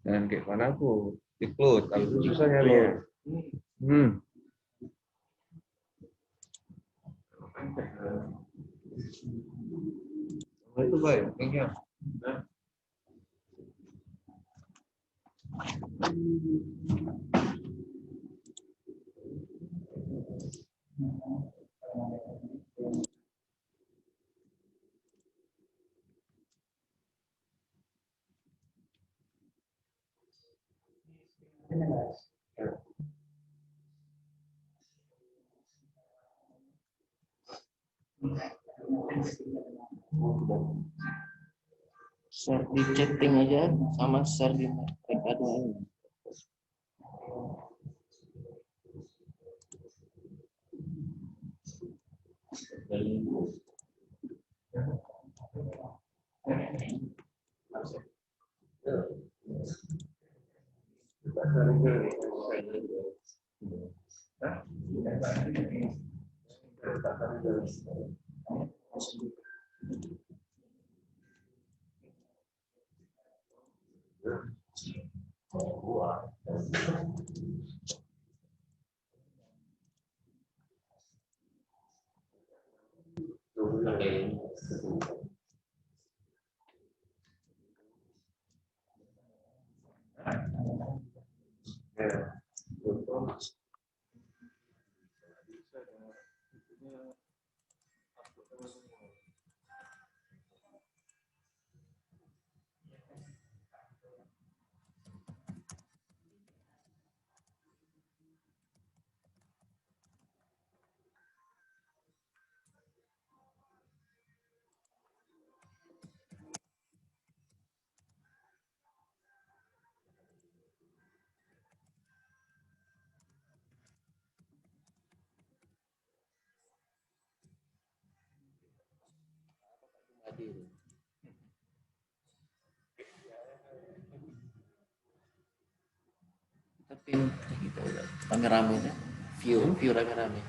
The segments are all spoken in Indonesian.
Dan kayak mana aku di close, tapi itu susahnya loh. Itu baik, kayaknya. Share di chatting aja sama share di mereka doang. Tapi kita udah rame-rame ya. View rame-rame.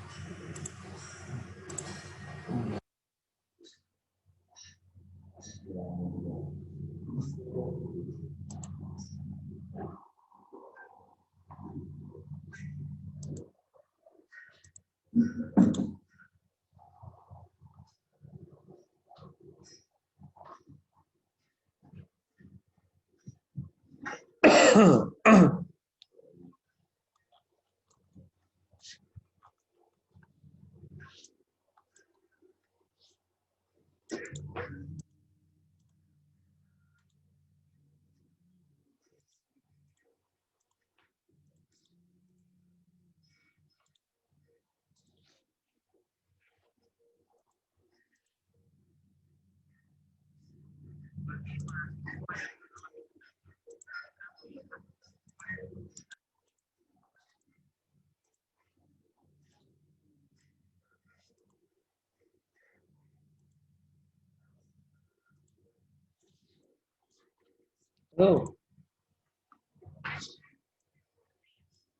Halo.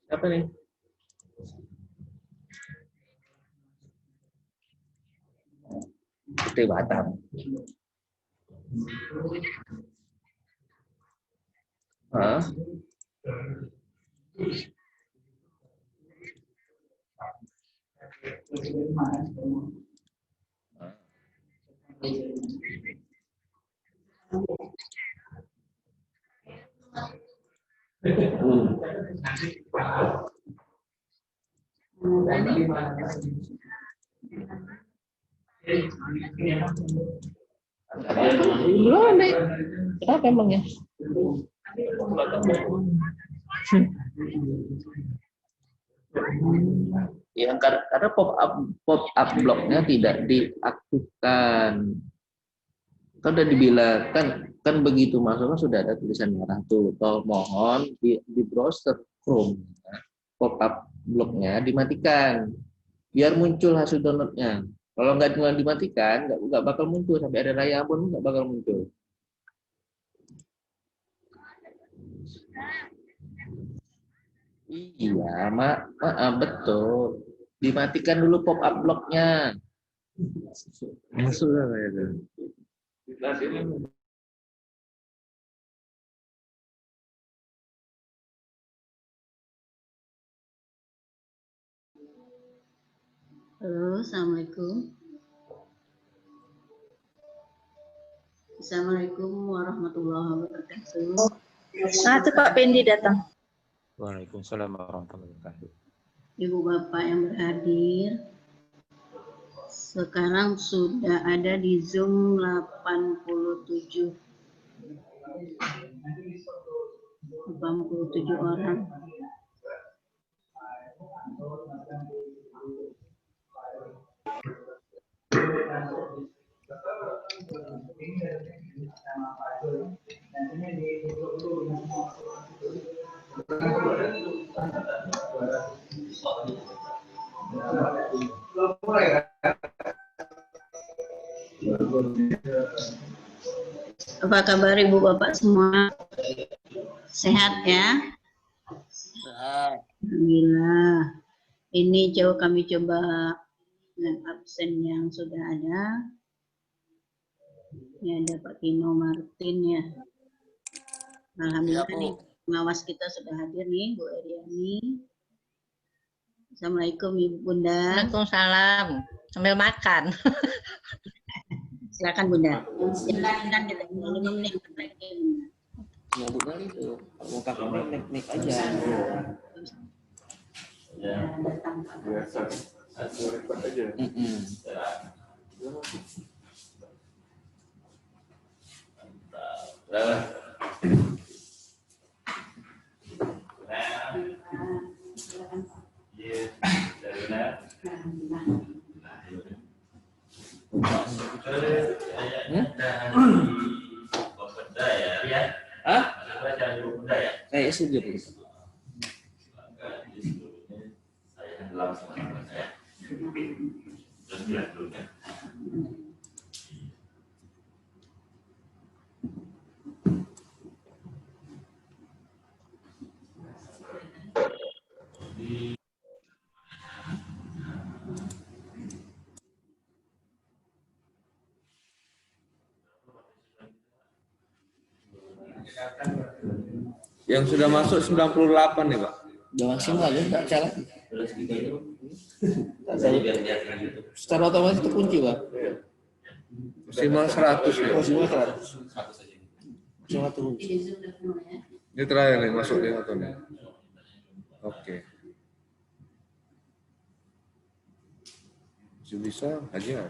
Siapa nih? Putri Batam. Hah? Belum nih. Kenapa emangnya? Ya karena pop up blognya tidak diaktifkan. Kan udah dibilang kan begitu masuknya sudah ada tulisan merah tuh. Mohon di browser Chrome pop up blognya dimatikan biar muncul hasil downloadnya. Kalau nggak dimatikan nggak bakal muncul sampai hari raya pun nggak bakal muncul. Iya, betul. Dimatikan dulu pop up blognya. Masuk lah itu. Halo, Assalamualaikum. Assalamualaikum warahmatullahi wabarakatuh. Itu Pak Pendi datang. Waalaikumsalam warahmatullahi wabarakatuh. Ibu Bapak yang berhadir, sekarang sudah ada di Zoom 87 orang. Apa kabar Ibu Bapak semua? Sehat ya? Alhamdulillah. Ini kami coba dengan absen yang sudah ada. Ya, ada Pak Tino Martin ya. Alhamdulillah nih, pengawas kita sudah hadir nih, Bu Eriani. Assalamualaikum Ibu Bunda. Waalaikumsalam. Sambil makan. Silakan Bunda. Silakan kita 5 menit lagi. Ya benar itu. Mau pakai mic aja. Ya, biasa. Record aja. Saya setuju. Yang sudah masuk 98 nih Pak. Udah maksimal ya, nggak salah. Secara otomatis terkunci Pak. Maksimal 100 ya. Maksimal 100. Maksimal terkunci. Ini terakhir nih masuk di satu nih. Oke. Masih bisa aja.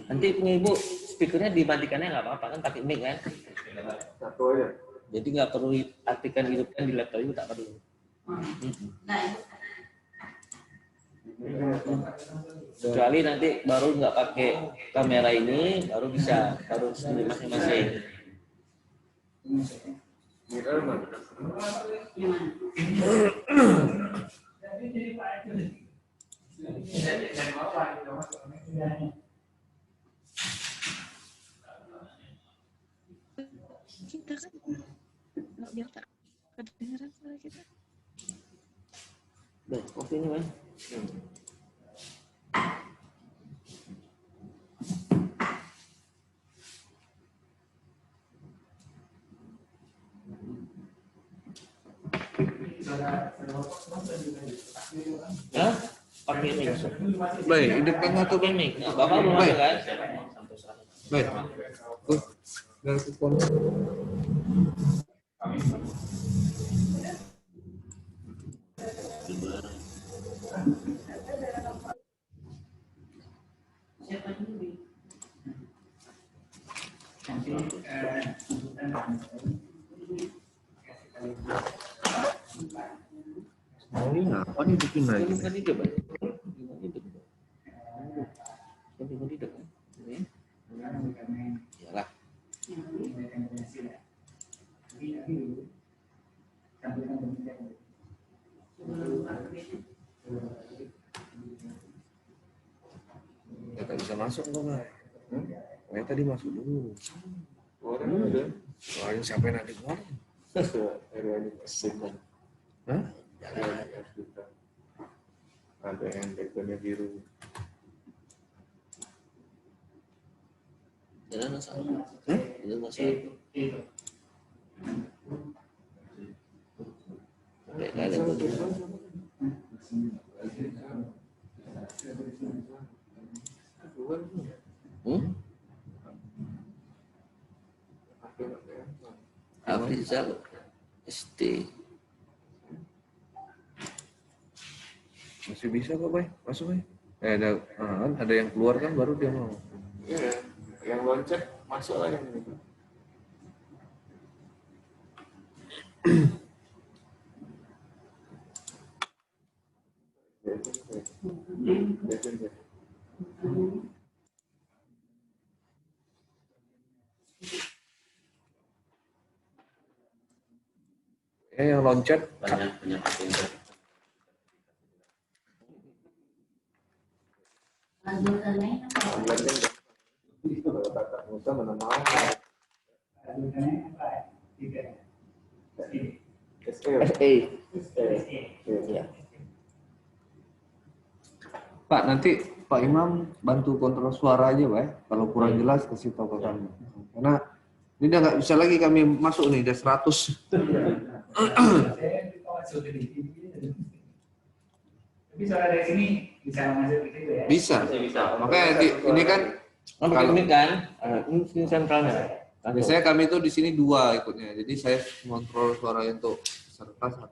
Nanti punya ibu speakernya dimatikannya nggak apa-apa kan, pakai mic kan? Satu aja. Jadi nggak perlu aktifkan hidupkan di laptop itu, tak perlu. Kecuali nanti baru nggak pakai kamera ini, baru bisa harus sendiri masing-masing. Kita kan nggak biar tak kedengeran suara kita. Baik, oke ini Mas. Ya, pakai mic. Baik, hidupkan satu Pakai mic. Nah, Bapak belum ada kan? Baik. Dari kupon. Ini apa nih bikin lagi? Bukan hidup, Pak. Bukan hidup. Iyalah. Ya, tak bisa masuk kok Pak. Saya tadi masuk dulu. Orang ada. Soalnya siapa yang nanti keluar? Eriani pesen. Hah? Ada yang backgroundnya biru. Jalan masalah. Hmm? Jalan masalah. Kayak ada tuh. Afrizal ST. Masih bisa kok, Bay. Masuk, Bay. Ada yang keluar kan baru dia mau. Iya, yang loncat masuk lah yang ini. Yang loncat Banyak pintar. Kalau tatap muka mana mau. SE. Iya. Pak, nanti Pak Imam bantu kontrol suara aja, Pak. Kalau kurang jelas kasih tahu ke kami. Karena ini udah nggak bisa lagi kami masuk nih, udah 100. Tapi suara dari sini bisa masuk ke situ ya? Bisa. Makanya ini kan Kalau ini kan, ini sentralnya. biasanya kami itu di sini 2 ikutnya. Jadi saya kontrol suara untuk peserta 1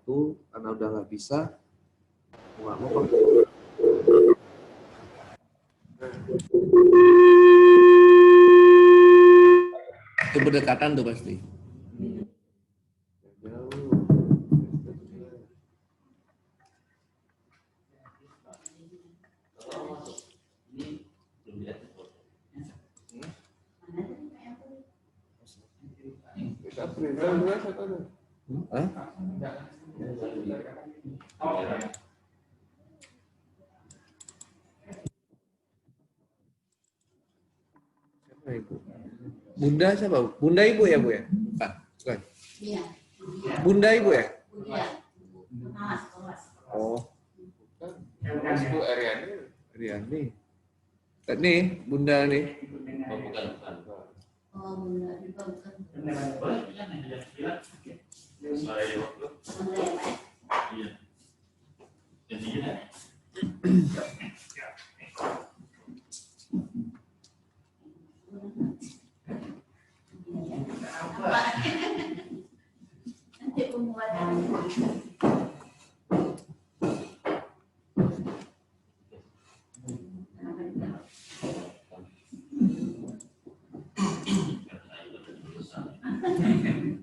karena udah nggak bisa. Nggak mau Pak. Itu berdekatan tuh pasti. Kita Afrizal juga satu. Hah? Siapa Ibu? Bunda siapa? Bunda Ibu ya, Bu ya? Bukan. Bukan. Iya. Bunda Ibu ya? Iya. Kelas. Oh, Terus Bu Ariani. Riani. Nih, Bunda nih. Oh, bukan. Oh, benar. Bukan. Nanti pembuatan.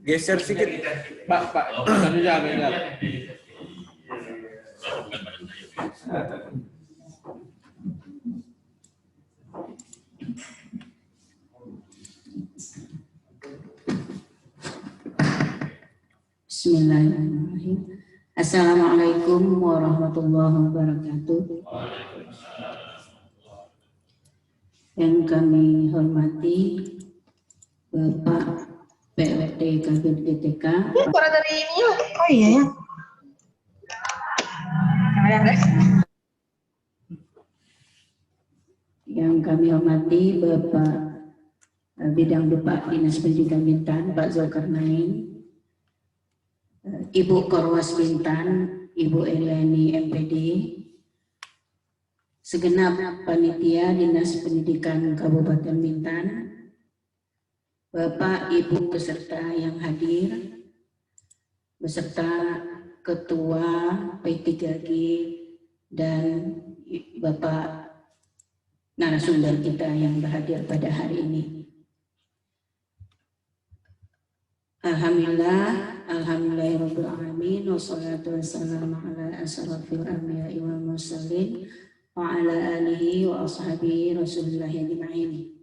Geser sedikit. Pak. Bentar. Bismillahirrahmanirrahim. Assalamualaikum warahmatullahi wabarakatuh. Yang kami hormati Bapak PWT Kabid GTK. Suara dari ini yuk. Oh iya ya. Kamera guys. Yang kami hormati Bapak Bidang Depak Dinas Pendidikan Bintan, Pak Zulkarnain, Ibu Korwas Bintan, Ibu Eliani MPD, segenap panitia Dinas Pendidikan Kabupaten Bintan, Bapak Ibu peserta yang hadir, beserta Ketua P3G dan Bapak narasumber kita yang berhadir pada hari ini. Alhamdulillahirabbil alamin wassalatu wassalamu ala asrofil anbiya'i wal mursalin wa ala alihi wa ashabihi Rasulillah ajma'in.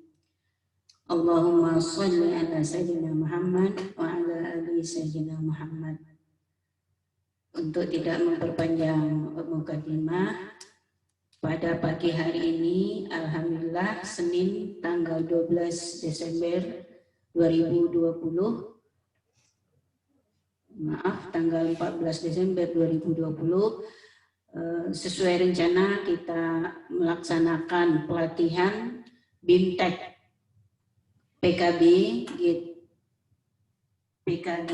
Allahumma shalli ala sayyidina Muhammad wa ala ali sayyidina Muhammad. Untuk tidak memperpanjang mukadimah, pada pagi hari ini alhamdulillah Senin tanggal 12 Desember 2020, tanggal 14 Desember 2020, sesuai rencana kita melaksanakan pelatihan BIMTEK PKB, PKG,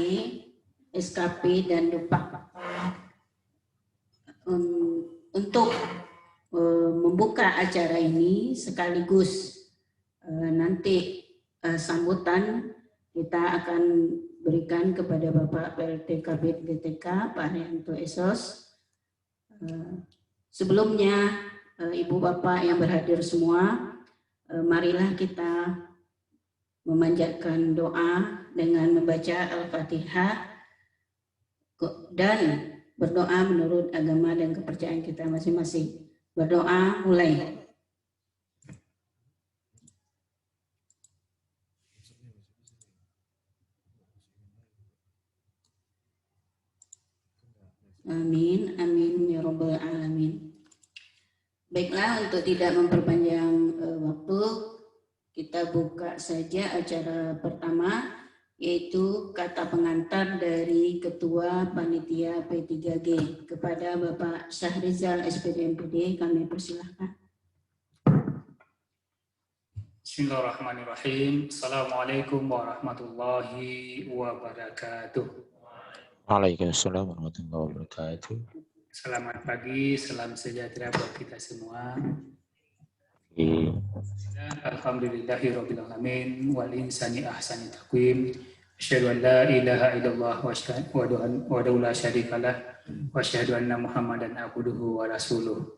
SKP, dan Dupak untuk membuka acara ini sekaligus nanti sambutan kita akan berikan kepada Bapak PLT Kabid GTK Pak Haryanto Esos. Sebelumnya Ibu Bapak yang berhadir semua, marilah kita memanjatkan doa dengan membaca Al-Fatihah dan berdoa menurut agama dan kepercayaan kita masing-masing. Berdoa mulai. Amin, amin ya rabbal alamin. Baiklah, untuk tidak memperpanjang waktu, kita buka saja acara pertama, yaitu kata pengantar dari Ketua Panitia P3G kepada Bapak Syahrizal SPD MPD. Kami persilahkan. Bismillahirrahmanirrahim. Assalamualaikum warahmatullahi wabarakatuh. Waalaikumsalam warahmatullahi wabarakatuh. Selamat pagi, salam sejahtera buat kita semua. Alhamdulillahirabbil alamin wal insani ahsani taqwim. Asyhadu an la ilaha illallah wa asyhadu la syarikalah wa asyhadu anna Muhammadan abduhu wa rasuluh.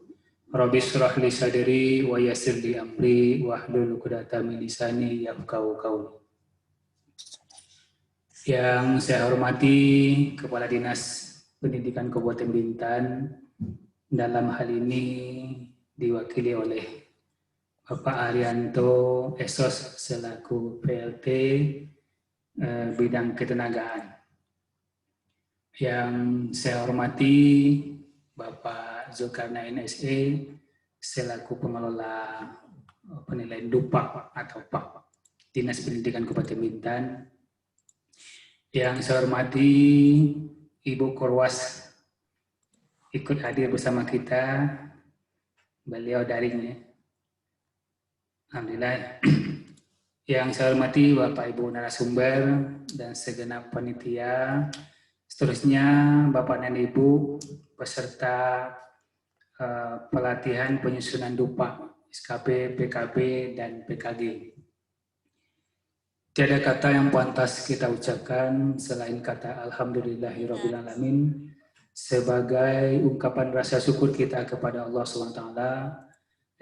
Rabbi shrah li sadri wa yassir li amri wahlul 'uqdatam min lisani yafqahu qawli. Yang saya hormati Kepala Dinas Pendidikan Kabupaten Bintan, dalam hal ini diwakili oleh Bapak Haryanto Esos selaku PLT bidang ketenagaan. Yang saya hormati Bapak Zulkarnain SE selaku pengelola penilaian Dupak atau PAK Dinas Pendidikan Kabupaten Bintan. Yang saya hormati Ibu Korwas ikut hadir bersama kita, beliau daring ya. Alhamdulillah. Yang saya hormati Bapak Ibu narasumber dan segenap panitia, seterusnya Bapak dan Ibu peserta pelatihan penyusunan Dupak, SKP, PKB, dan PKG. Tiada kata yang pantas kita ucapkan selain kata Alhamdulillahirabbil alamin sebagai ungkapan rasa syukur kita kepada Allah SWT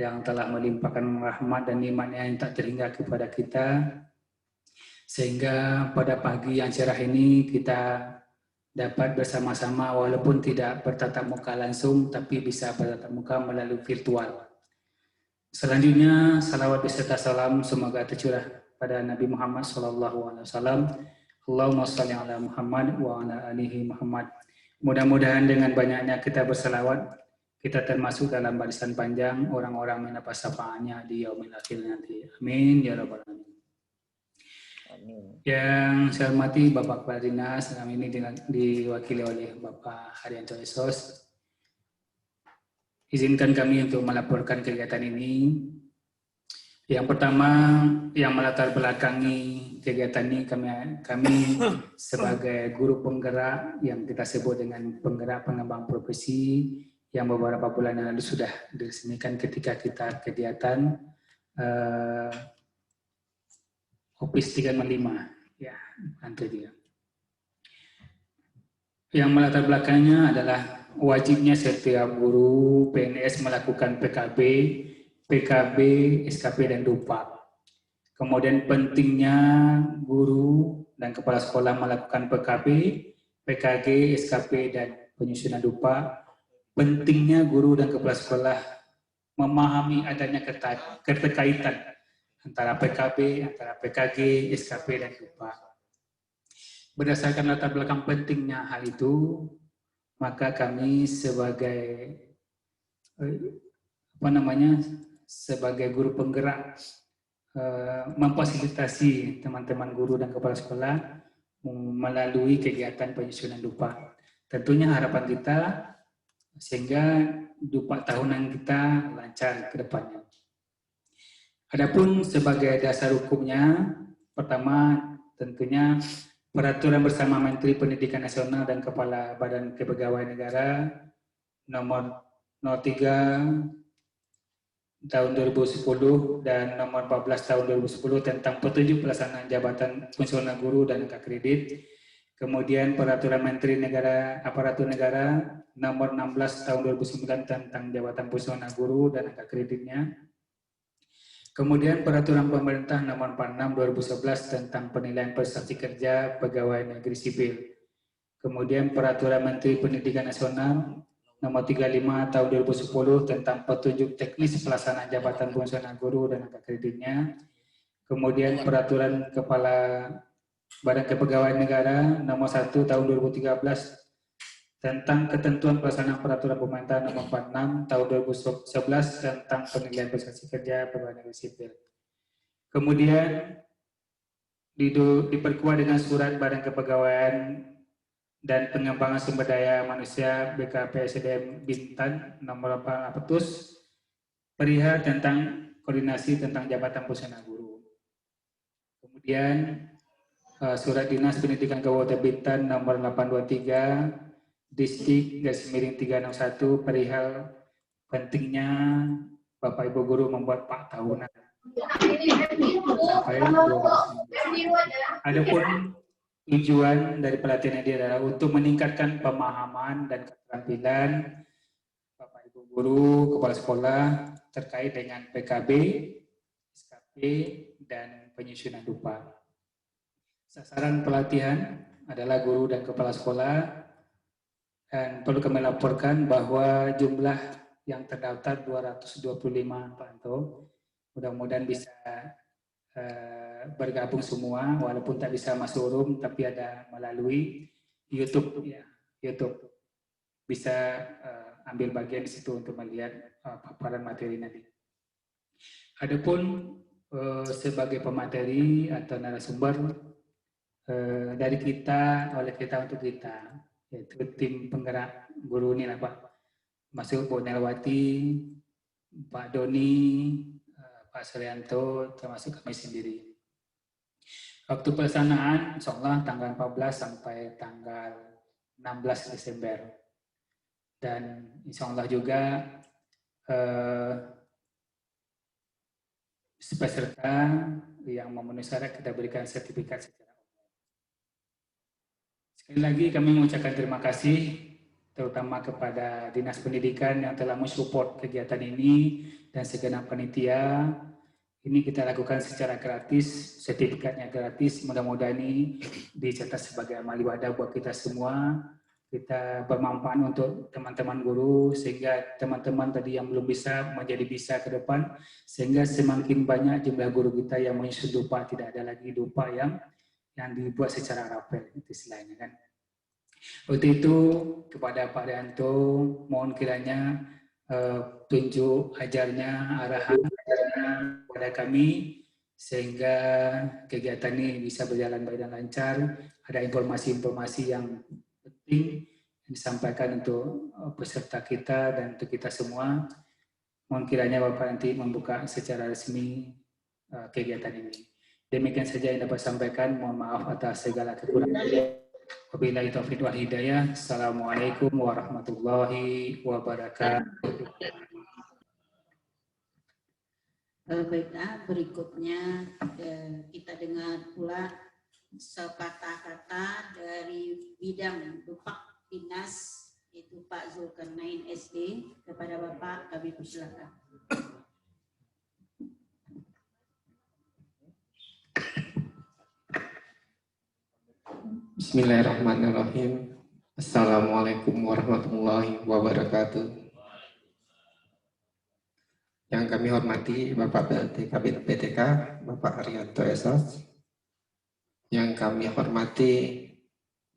yang telah melimpahkan rahmat dan nikmat-Nya yang tak terhingga kepada kita, sehingga pada pagi yang cerah ini kita dapat bersama-sama walaupun tidak bertatap muka langsung tapi bisa bertatap muka melalui virtual. Selanjutnya salawat beserta salam semoga tercurah pada Nabi Muhammad SAW. Allahumma shalli ala Muhammad wa ala alihi Muhammad. Mudah-mudahan dengan banyaknya kita berselawat, kita termasuk dalam barisan panjang orang-orang mendapat syafaatnya di yaumil akhir nanti. Amin ya rabbal alamin. Yang saya hormati Bapak Kepala Dinas, selama ini diwakili oleh Bapak Haryanto Esos. Izinkan kami untuk melaporkan kegiatan ini. Yang pertama, yang melatar belakangi kegiatan ini kami sebagai guru penggerak yang kita sebut dengan penggerak pengembang profesi yang beberapa bulan yang lalu sudah diresmikan ketika kita kegiatan Opis 355 ya, lantai 3. Yang melatar belakangnya adalah wajibnya setiap guru PNS melakukan PKB, PKB, SKP, dan Dupak. Kemudian pentingnya guru dan kepala sekolah melakukan PKB, PKG, SKP, dan penyusunan Dupak. Pentingnya guru dan kepala sekolah memahami adanya keterkaitan antara PKB, antara PKG, SKP, dan Dupak. Berdasarkan latar belakang pentingnya hal itu, maka kami sebagai sebagai guru penggerak memfasilitasi teman-teman guru dan kepala sekolah melalui kegiatan penyusunan Dupak. Tentunya harapan kita sehingga Dupak tahunan kita lancar ke depannya. Adapun sebagai dasar hukumnya, pertama tentunya Peraturan Bersama Menteri Pendidikan Nasional dan Kepala Badan Kepegawaian Negara nomor 03 tahun 2010 dan nomor 14 tahun 2010 tentang petunjuk pelaksanaan jabatan fungsional guru dan angka kredit. Kemudian Peraturan Menteri Aparatur Negara nomor 16 tahun 2009 tentang jabatan fungsional guru dan angka kreditnya. Kemudian Peraturan Pemerintah nomor 46 2011 tentang penilaian prestasi kerja pegawai negeri sipil. Kemudian Peraturan Menteri Pendidikan Nasional nomor 35 tahun 2010 tentang petunjuk teknis pelaksanaan jabatan fungsional guru dan angka kreditnya. Kemudian Peraturan Kepala Badan Kepegawaian Negara nomor 1 tahun 2013 tentang ketentuan pelaksanaan peraturan pemerintah nomor 46 tahun 2011 tentang penilaian prestasi kerja pegawai negeri sipil. Kemudian diperkuat dengan surat Badan Kepegawaian dan Pengembangan Sumber Daya Manusia BKPSDM Bintan nomor 400 perihal tentang koordinasi tentang jabatan fungsional guru. Kemudian surat Dinas Pendidikan Kabupaten Bintan nomor 823 Distrik _361 perihal pentingnya Bapak Ibu guru membuat pak tahunan sampai 2019. Adapun tujuan dari pelatihan ini adalah untuk meningkatkan pemahaman dan keterampilan Bapak Ibu guru, kepala sekolah terkait dengan PKB, SKP, dan penyusunan dupa. Sasaran pelatihan adalah guru dan kepala sekolah. Dan perlu kami laporkan bahwa jumlah yang terdaftar 225 Pak Anto. Mudah-mudahan bisa bergabung semua, walaupun tak bisa masuk room, tapi ada melalui YouTube. Ya, YouTube bisa ambil bagian di situ untuk melihat paparan materi nanti. Adapun sebagai pemateri atau narasumber dari kita, oleh kita untuk kita, yaitu tim penggerak guru ini lah Pak, masuk Bu Nelwati, Pak Doni, Pak Suryanto, termasuk kami sendiri. Waktu pelaksanaan insya Allah tanggal 14 sampai tanggal 16 Desember. Dan insya Allah juga peserta yang memenuhi syarat kita berikan sertifikat secara online. Sekali lagi kami mengucapkan terima kasih terutama kepada Dinas Pendidikan yang telah mensupport kegiatan ini dan segenap panitia. Ini kita lakukan secara gratis, sertifikatnya gratis. Mudah-mudahan ini dicatat sebagai amal ibadah buat kita semua. Kita bermanfaat untuk teman-teman guru, sehingga teman-teman tadi yang belum bisa menjadi bisa ke depan, sehingga semakin banyak jumlah guru kita yang menyusun dupa, tidak ada lagi dupa yang dibuat secara rapel, itu istilahnya kan. Untuk itu kepada Pak Rianto, mohon kiranya tunjuk ajarnya, arahan ajarnya kepada kami, sehingga kegiatan ini bisa berjalan baik dan lancar. Ada informasi-informasi yang penting yang disampaikan untuk peserta kita dan untuk kita semua. Mohon kiranya Bapak nanti membuka secara resmi kegiatan ini. Demikian saja yang dapat sampaikan. Mohon maaf atas segala kekurangan. Wabillahi taufiq wal hidayah. Assalamualaikum warahmatullahi wabarakatuh. Baiklah, berikutnya kita dengar pula sepatah kata dari bidang Dupak Dinas, yaitu Pak Zulkarnain SD. Kepada Bapak kami persilakan. Bismillahirrahmanirrahim. Assalamualaikum warahmatullahi wabarakatuh. Yang kami hormati Bapak PLT Kabid PTK, Bapak Arianto Esos. Yang kami hormati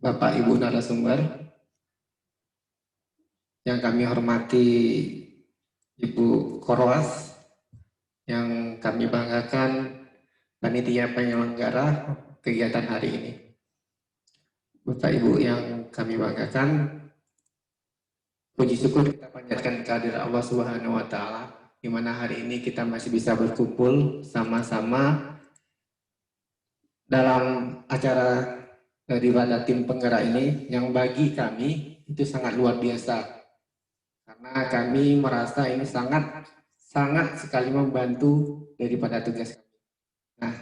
Bapak Ibu narasumber. Yang kami hormati Ibu Korwas. Yang kami banggakan panitia penyelenggara kegiatan hari ini. Bapak Ibu yang kami banggakan, puji syukur kita panjatkan kehadirat Allah Subhanahu wa Ta'ala, di mana hari ini kita masih bisa berkumpul sama-sama dalam acara daripada tim penggerak ini yang bagi kami itu sangat luar biasa, karena kami merasa ini sangat sekali membantu daripada tugas kami. Nah,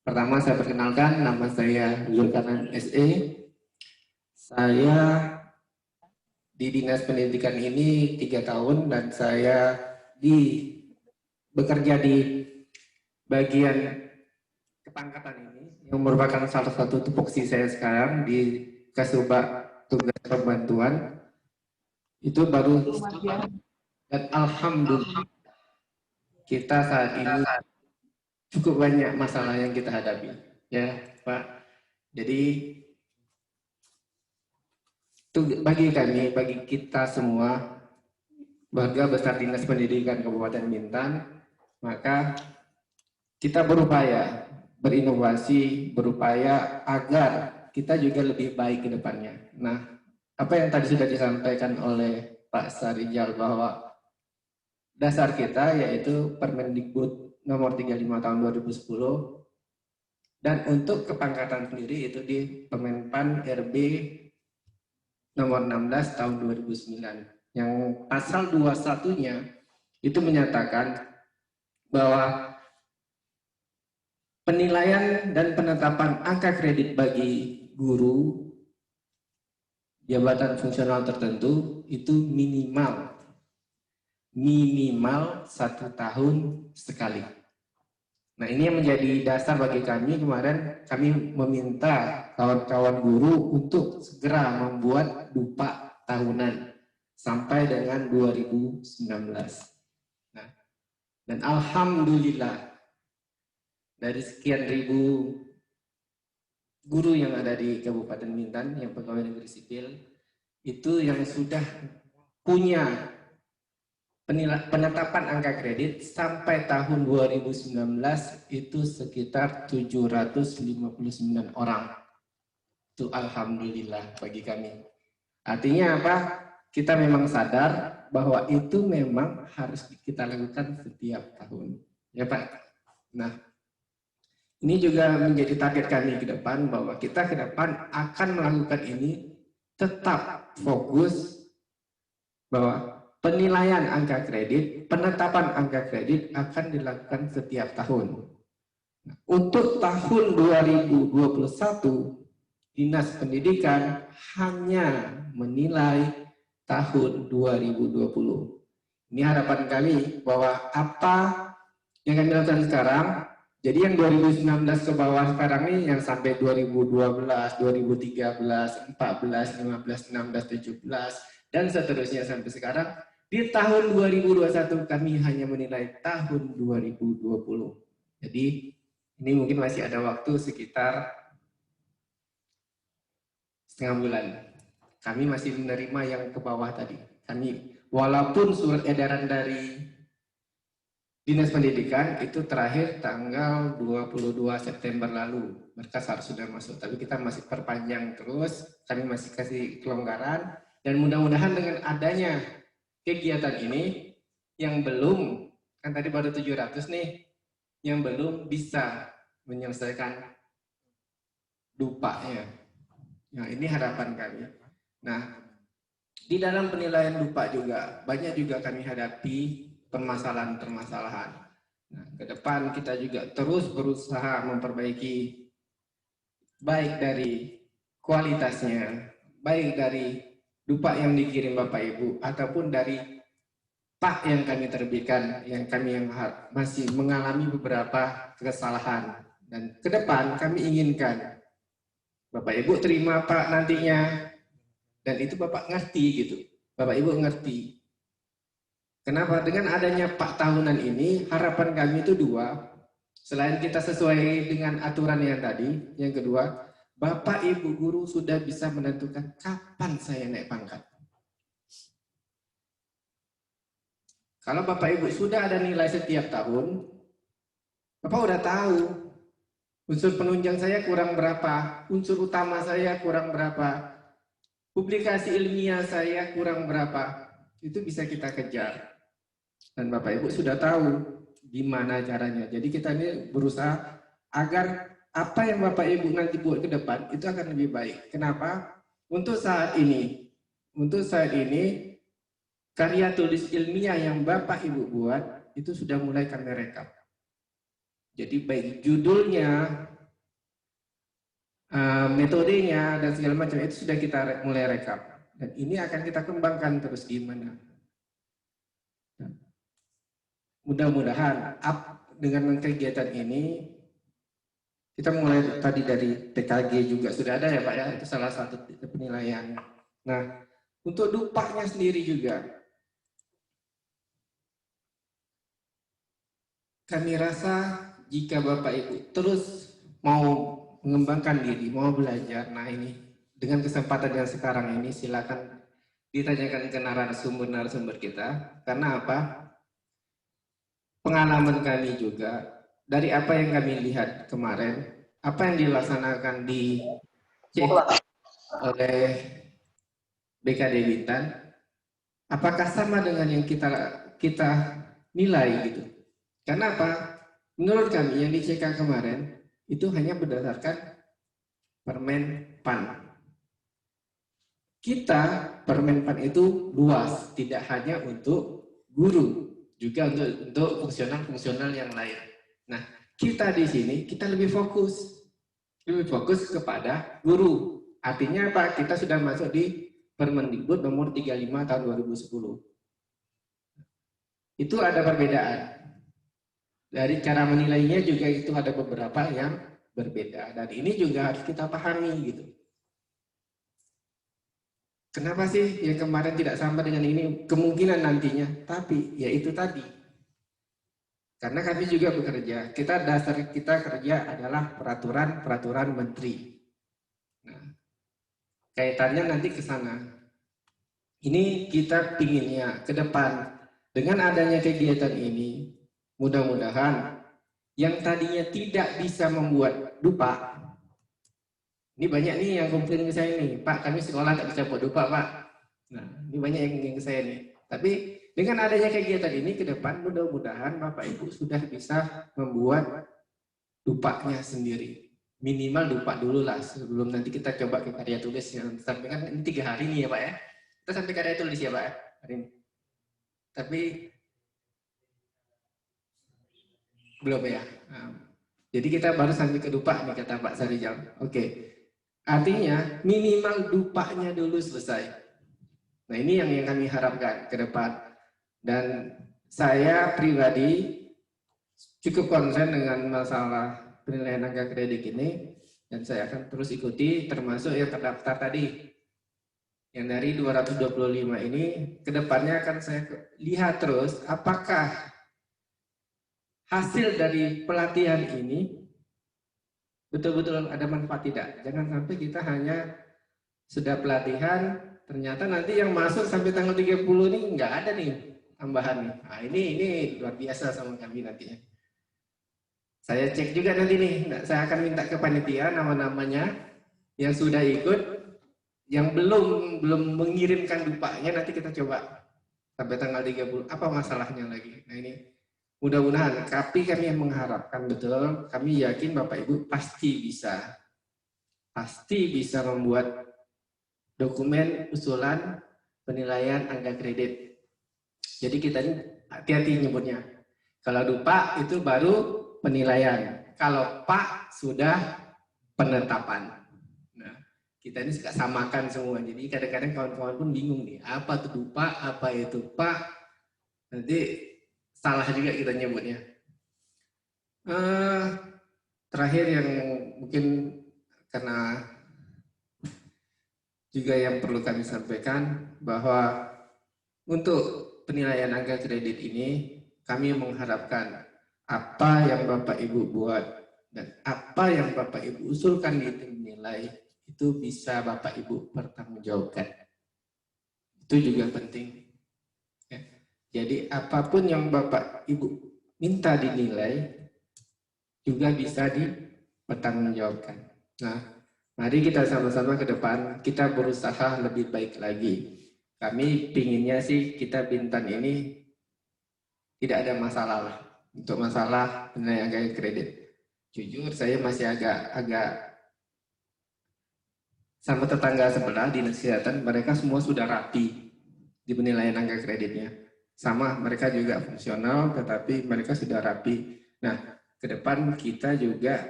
pertama saya perkenalkan, nama saya Zulkarnain SE. Saya di Dinas Pendidikan ini 3 tahun dan saya bekerja di bagian kepangkatan ini yang merupakan salah satu tupoksi saya sekarang di Kasubag tugas pembantuan itu baru, dan alhamdulillah kita saat ini cukup banyak masalah yang kita hadapi, ya Pak. Jadi bagi kami, bagi kita semua warga besar Dinas Pendidikan Kabupaten Bintan, maka kita berupaya berinovasi, berupaya agar kita juga lebih baik ke depannya. Nah, apa yang tadi sudah disampaikan oleh Pak Sarijal bahwa dasar kita yaitu Permendikbud nomor 35 tahun 2010, dan untuk kepangkatan sendiri itu di Permenpan RB nomor 16 tahun 2009 yang pasal 21-nya itu menyatakan bahwa penilaian dan penetapan angka kredit bagi guru jabatan fungsional tertentu itu minimal 1 tahun sekali. Nah, ini yang menjadi dasar bagi kami. Kemarin kami meminta kawan-kawan guru untuk segera membuat dupa tahunan sampai dengan 2019. Nah, dan alhamdulillah dari sekian ribu guru yang ada di Kabupaten Bintan yang pegawai negeri sipil itu yang sudah punya penetapan angka kredit sampai tahun 2019 itu sekitar 759 orang. Itu alhamdulillah bagi kami. Artinya apa? Kita memang sadar bahwa itu memang harus kita lakukan setiap tahun. Ya Pak? Nah, ini juga menjadi target kami ke depan, bahwa kita ke depan akan melakukan ini tetap fokus bahwa penilaian angka kredit, penetapan angka kredit akan dilakukan setiap tahun. Nah, untuk tahun 2021, Dinas Pendidikan hanya menilai tahun 2020. Ini harapan kami bahwa apa yang kami lakukan sekarang, jadi yang 2019 ke bawah sekarang ini yang sampai 2012, 2013, 14, 15, 16, 17, dan seterusnya sampai sekarang, di tahun 2021 kami hanya menilai tahun 2020. Jadi ini mungkin masih ada waktu sekitar setengah bulan. Kami masih menerima yang ke bawah tadi. Kami walaupun surat edaran dari Dinas Pendidikan itu terakhir tanggal 22 September lalu, mereka seharusnya sudah masuk, tapi kita masih perpanjang terus, kami masih kasih kelonggaran, dan mudah-mudahan dengan adanya kegiatan ini yang belum, kan tadi baru 700 nih, yang belum bisa menyelesaikan dupanya. Nah, ini harapan kami. Nah, di dalam penilaian dupa juga banyak juga kami hadapi permasalahan-permasalahan. Nah, ke depan kita juga terus berusaha memperbaiki baik dari kualitasnya, baik dari dupa yang dikirim Bapak Ibu ataupun dari pak yang kami terbitkan, yang kami yang masih mengalami beberapa kesalahan. Dan ke depan kami inginkan Bapak Ibu terima pak nantinya, dan itu Bapak ngerti gitu, Bapak Ibu ngerti. Kenapa? Dengan adanya pak tahunan ini, harapan kami itu dua. Selain kita sesuai dengan aturan yang tadi, yang kedua, Bapak Ibu guru sudah bisa menentukan kapan saya naik pangkat. Kalau Bapak Ibu sudah ada nilai setiap tahun, Bapak udah tahu unsur penunjang saya kurang berapa, unsur utama saya kurang berapa, publikasi ilmiah saya kurang berapa, itu bisa kita kejar. Dan Bapak Ibu sudah tahu gimana caranya. Jadi kita ini berusaha agar apa yang Bapak Ibu nanti buat ke depan itu akan lebih baik. Kenapa? Untuk saat ini karya tulis ilmiah yang Bapak Ibu buat itu sudah mulai kami rekap. Jadi baik judulnya, metodenya dan segala macam itu sudah kita mulai rekap. Dan ini akan kita kembangkan terus gimana. Mudah-mudahan dengan kegiatan ini kita mulai tadi dari TKG juga sudah ada ya Pak ya, itu salah satu penilaian. Nah, untuk dupaknya sendiri juga kami rasa jika Bapak Ibu terus mau mengembangkan diri, mau belajar, nah ini dengan kesempatan yang sekarang ini silakan ditanyakan ke narasumber kita. Karena apa? Pengalaman kami juga dari apa yang kami lihat kemarin, apa yang dilaksanakan di cek oleh BKD Bintan, apakah sama dengan yang kita nilai gitu? Karena apa? Menurut kami yang di CK kemarin itu hanya berdasarkan permen PAN. Kita permen PAN itu luas, tidak hanya untuk guru, juga untuk fungsional yang lain. Nah, kita di sini kita lebih fokus kepada guru. Artinya apa? Kita sudah masuk di Permendikbud nomor 35 tahun 2010. Itu ada perbedaan. Dari cara menilainya juga itu ada beberapa yang berbeda. Dan ini juga harus kita pahami gitu. Kenapa sih yang kemarin tidak sama dengan ini? Kemungkinan nantinya. Tapi ya itu tadi. Karena kami juga bekerja. Dasar kita kerja adalah peraturan menteri. Nah, kaitannya nanti ke sana. Ini kita pinginnya ke depan. Dengan adanya kegiatan ini, mudah-mudahan yang tadinya tidak bisa membuat dupa, ini banyak nih yang komplain ke saya nih, Pak kami sekolah tak bisa buat dupa Pak. Nah ini banyak yang ke saya nih. Tapi dengan adanya kegiatan ini ke depan mudah-mudahan Bapak Ibu sudah bisa membuat dupanya sendiri. Minimal dupa dulu lah sebelum nanti kita coba ke karya tulis. Sampai kan ini 3 hari nih ya Pak ya. Kita sampai karya tulis ya Pak ya hari ini. Tapi belum ya. Jadi kita baru sampai ke dupa nih kata Pak Sarijal. Oke. Artinya minimal dupanya dulu selesai. Nah ini yang kami harapkan ke depan. Dan saya pribadi cukup konsen dengan masalah penilaian angka kredit ini. Dan saya akan terus ikuti termasuk yang terdaftar tadi. Yang dari 225 ini ke depannya akan saya lihat terus apakah hasil dari pelatihan ini betul-betul ada manfaat tidak. Jangan sampai kita hanya sudah pelatihan, ternyata nanti yang masuk sampai tanggal 30 ini nggak ada nih tambahan nih. Nah, ini luar biasa sama kami nantinya. Saya cek juga nanti nih, saya akan minta ke panitia nama-namanya yang sudah ikut, yang belum mengirimkan dupanya nanti kita coba sampai tanggal 30 apa masalahnya lagi. Nah ini mudah-mudahan, tapi kami yang mengharapkan betul, kami yakin Bapak Ibu pasti bisa membuat dokumen usulan penilaian angka kredit. Jadi kita ini hati-hati nyebutnya. Kalau dupa itu baru penilaian, kalau pak sudah penetapan. Nah, kita ini suka samakan semua, jadi kadang-kadang kawan-kawan pun bingung nih, apa itu dupa, apa itu pak, nanti salah juga kita nyebutnya. Terakhir yang mungkin karena juga yang perlu kami sampaikan bahwa untuk penilaian angka kredit ini kami mengharapkan apa yang Bapak Ibu buat dan apa yang Bapak Ibu usulkan di tim nilai itu bisa Bapak Ibu pertanggungjawabkan. Itu juga penting. Jadi apapun yang Bapak Ibu minta dinilai juga bisa dipertanggungjawabkan. Nah, mari kita sama-sama ke depan, kita berusaha lebih baik lagi. Kami pinginnya sih kita Bintan ini tidak ada masalah lah untuk masalah penilaian angka kredit. Jujur saya masih agak sama tetangga sebelah dinas kesehatan, mereka semua sudah rapi di penilaian angka kreditnya. Sama, mereka juga fungsional, tetapi mereka sudah rapi. Nah, ke depan kita juga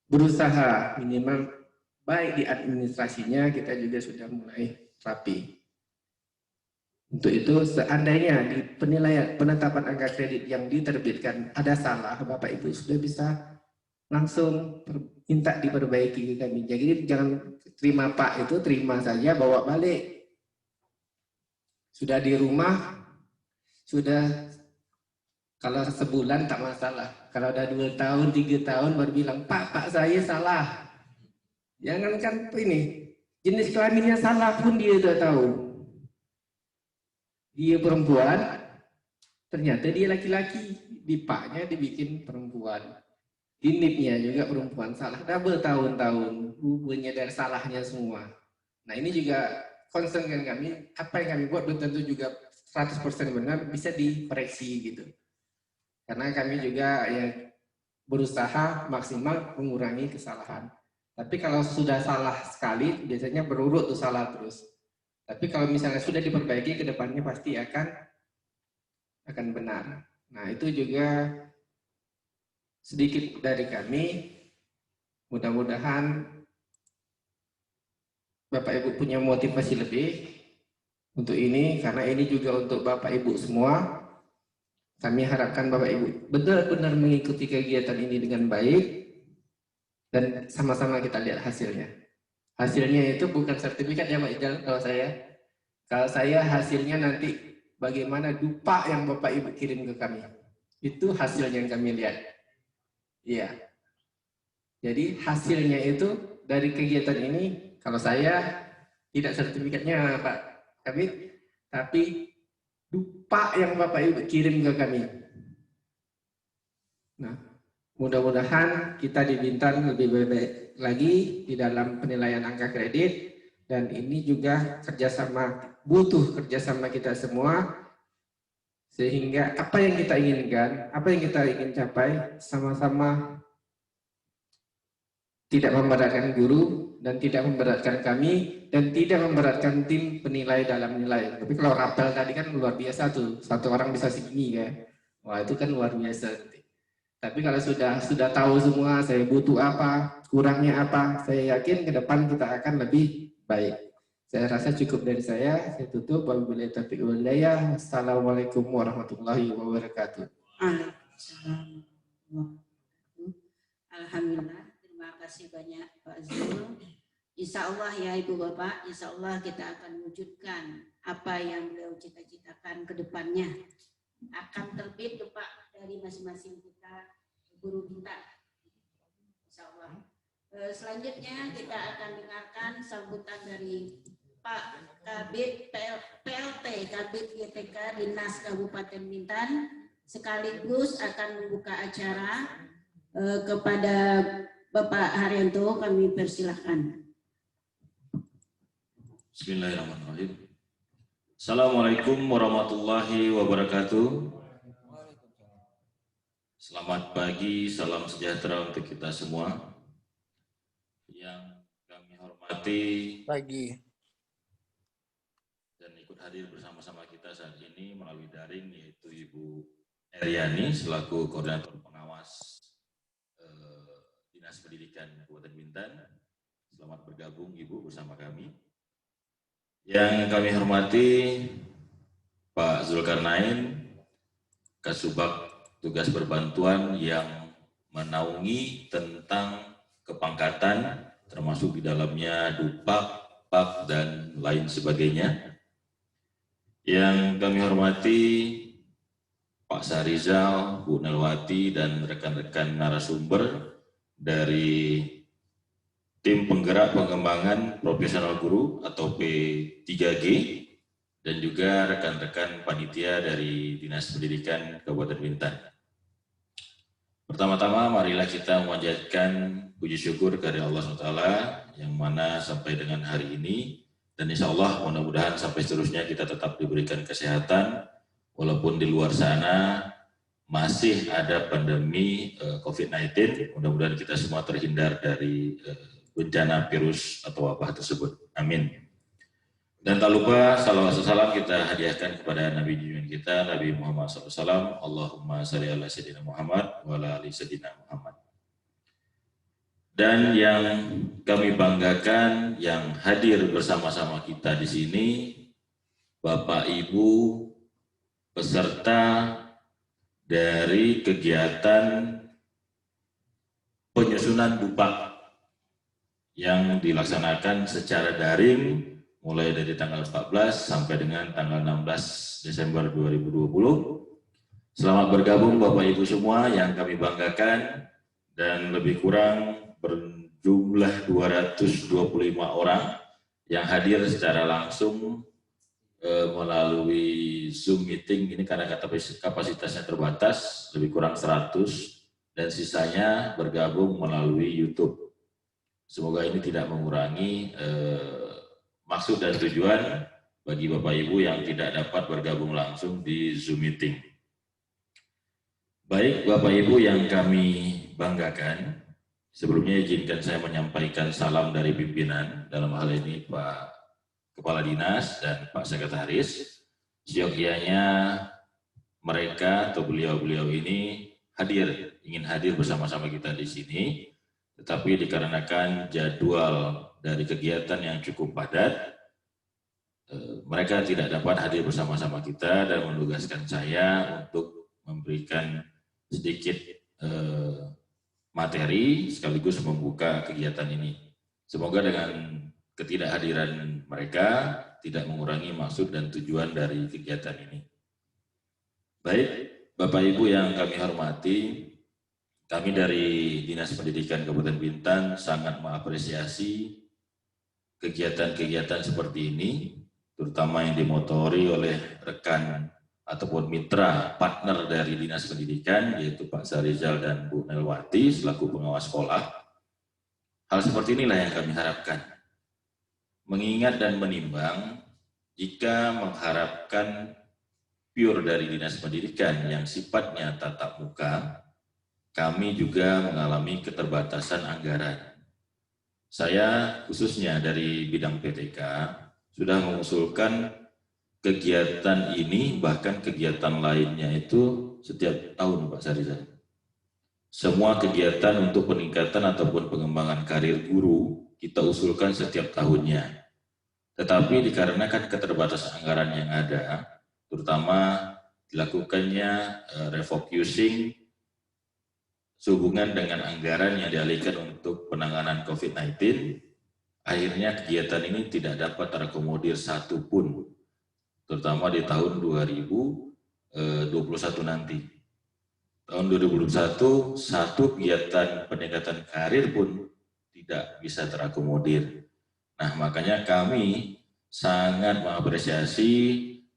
berusaha minimal baik di administrasinya kita juga sudah mulai rapi. Untuk itu, seandainya di penilaian penetapan angka kredit yang diterbitkan ada salah, Bapak Ibu sudah bisa langsung minta diperbaiki ke kami. Jadi jangan terima Pak itu, terima saja, bawa balik. Sudah di rumah, sudah kalau sebulan tak masalah. Kalau udah 2 tahun, 3 tahun baru bilang, Pak saya salah. Jangankan ini, jenis kelaminnya salah pun dia udah tahu. Dia perempuan, ternyata dia laki-laki. Di Paknya dibikin perempuan. Di NIP-nya juga perempuan salah. Double tahun-tahun, hubungannya dari salahnya semua. Nah ini juga concern kami, apa yang kami buat belum tentu juga 100% benar, bisa dikoreksi gitu. Karena kami juga ya berusaha maksimal mengurangi kesalahan. Tapi kalau sudah salah sekali, biasanya berurut tuh salah terus. Tapi kalau misalnya sudah diperbaiki, ke depannya pasti akan benar. Nah itu juga sedikit dari kami. Mudah-mudahan Bapak Ibu punya motivasi lebih untuk ini, karena ini juga untuk Bapak Ibu semua. Kami harapkan Bapak Ibu benar-benar mengikuti kegiatan ini dengan baik dan sama-sama kita lihat hasilnya. Hasilnya itu bukan sertifikat ya Pak Ijal kalau saya. Kalau saya hasilnya nanti bagaimana dupa yang Bapak Ibu kirim ke kami. Itu hasilnya yang kami lihat. Iya. Jadi hasilnya itu dari kegiatan ini, kalau saya tidak sertifikatnya Pak Kabit, tapi dupa yang Bapak Ibu kirim ke kami. Nah, mudah-mudahan kita diminta lebih baik lagi di dalam penilaian angka kredit, dan ini juga kerjasama, butuh kerjasama kita semua, sehingga apa yang kita inginkan, apa yang kita ingin capai, sama-sama tidak memberatkan guru dan tidak memberatkan kami dan tidak memberatkan tim penilai dalam nilai. Tapi kalau rapel tadi kan luar biasa tuh, satu orang bisa segini ya, wah itu kan luar biasa. Tapi kalau sudah tahu semua saya butuh apa, kurangnya apa, saya yakin ke depan kita akan lebih baik. Saya rasa cukup dari saya tutup. Wabillahi taufiq wal hidayah. Assalamualaikum warahmatullahi wabarakatuh. Alhamdulillah, terima kasih banyak Pak Zul. Insya Allah ya Ibu Bapak, insya Allah kita akan wujudkan apa yang beliau cita-citakan ke depannya. Akan terbit Pak dari masing-masing kita guru kita. Insya Allah. Selanjutnya kita akan dengarkan sambutan dari Pak Kabid PLT Kabid GTK Dinas Kabupaten Bintan, sekaligus akan membuka acara. Kepada Bapak Haryanto kami persilahkan. Bismillahirrahmanirrahim. Assalamualaikum warahmatullahi wabarakatuh. Selamat pagi, salam sejahtera untuk kita semua. Yang kami hormati dan ikut hadir bersama-sama kita saat ini melalui daring, yaitu Ibu Eryani selaku Koordinator Pengawas Dinas Pendidikan Kabupaten Bintan. Selamat bergabung Ibu bersama kami. Yang kami hormati Pak Zulkarnain, Kasubag Tugas Perbantuan yang menaungi tentang kepangkatan, termasuk di dalamnya Dupak, Pak, dan lain sebagainya. Yang kami hormati Pak Sahrizal, Bu Nelwati, dan rekan-rekan narasumber dari Tim Penggerak Pengembangan Profesional Guru atau P3G, dan juga rekan-rekan panitia dari Dinas Pendidikan Kabupaten Bintan. Pertama-tama marilah kita memanjatkan puji syukur kepada Allah SWT yang mana sampai dengan hari ini, dan insya Allah mudah-mudahan sampai seterusnya kita tetap diberikan kesehatan, walaupun di luar sana masih ada pandemi COVID-19. Mudah-mudahan kita semua terhindar dari bencana virus atau wabah tersebut. Amin. Dan tak lupa salawat salam kita hadiahkan kepada Nabi junjungan kita, Nabi Muhammad SAW. Allahumma salli ala sayyidina Muhammad wa ala ali sayyidina Muhammad. Dan yang kami banggakan, yang hadir bersama-sama kita di sini, Bapak Ibu peserta dari kegiatan penyusunan dupak yang dilaksanakan secara daring mulai dari tanggal 14 sampai dengan tanggal 16 Desember 2020. Selamat bergabung Bapak Ibu semua yang kami banggakan, dan lebih kurang berjumlah 225 orang yang hadir secara langsung melalui Zoom meeting ini karena kapasitasnya terbatas, lebih kurang 100, dan sisanya bergabung melalui YouTube. Semoga ini tidak mengurangi maksud dan tujuan bagi Bapak Ibu yang tidak dapat bergabung langsung di Zoom meeting. Baik Bapak Ibu yang kami banggakan, sebelumnya izinkan saya menyampaikan salam dari pimpinan, dalam hal ini Pak Kepala Dinas dan Pak Sekretaris. Siokianya mereka atau beliau-beliau ini ingin hadir bersama-sama kita di sini, tetapi dikarenakan jadwal dari kegiatan yang cukup padat, mereka tidak dapat hadir bersama-sama kita dan menugaskan saya untuk memberikan sedikit materi sekaligus membuka kegiatan ini. Semoga dengan ketidakhadiran mereka tidak mengurangi maksud dan tujuan dari kegiatan ini. Baik, Bapak Ibu yang kami hormati, kami dari Dinas Pendidikan Kabupaten Bintan sangat mengapresiasi kegiatan-kegiatan seperti ini, terutama yang dimotori oleh rekan ataupun mitra partner dari Dinas Pendidikan, yaitu Pak Sarizal dan Bu Nelwati selaku pengawas sekolah. Hal seperti inilah yang kami harapkan. Mengingat dan menimbang, jika mengharapkan pure dari Dinas Pendidikan yang sifatnya tatap muka, kami juga mengalami keterbatasan anggaran. Saya khususnya dari bidang PTK sudah mengusulkan kegiatan ini, bahkan kegiatan lainnya itu setiap tahun Pak Sarizal. Semua kegiatan untuk peningkatan ataupun pengembangan karir guru kita usulkan setiap tahunnya. Tetapi dikarenakan keterbatasan anggaran yang ada, terutama dilakukannya refocusing sehubungan dengan anggaran yang dialihkan untuk penanganan COVID-19, akhirnya kegiatan ini tidak dapat terakomodir satu pun, terutama di tahun 2021 nanti. Tahun 2021, satu kegiatan peningkatan karir pun tidak bisa terakomodir. Nah, makanya kami sangat mengapresiasi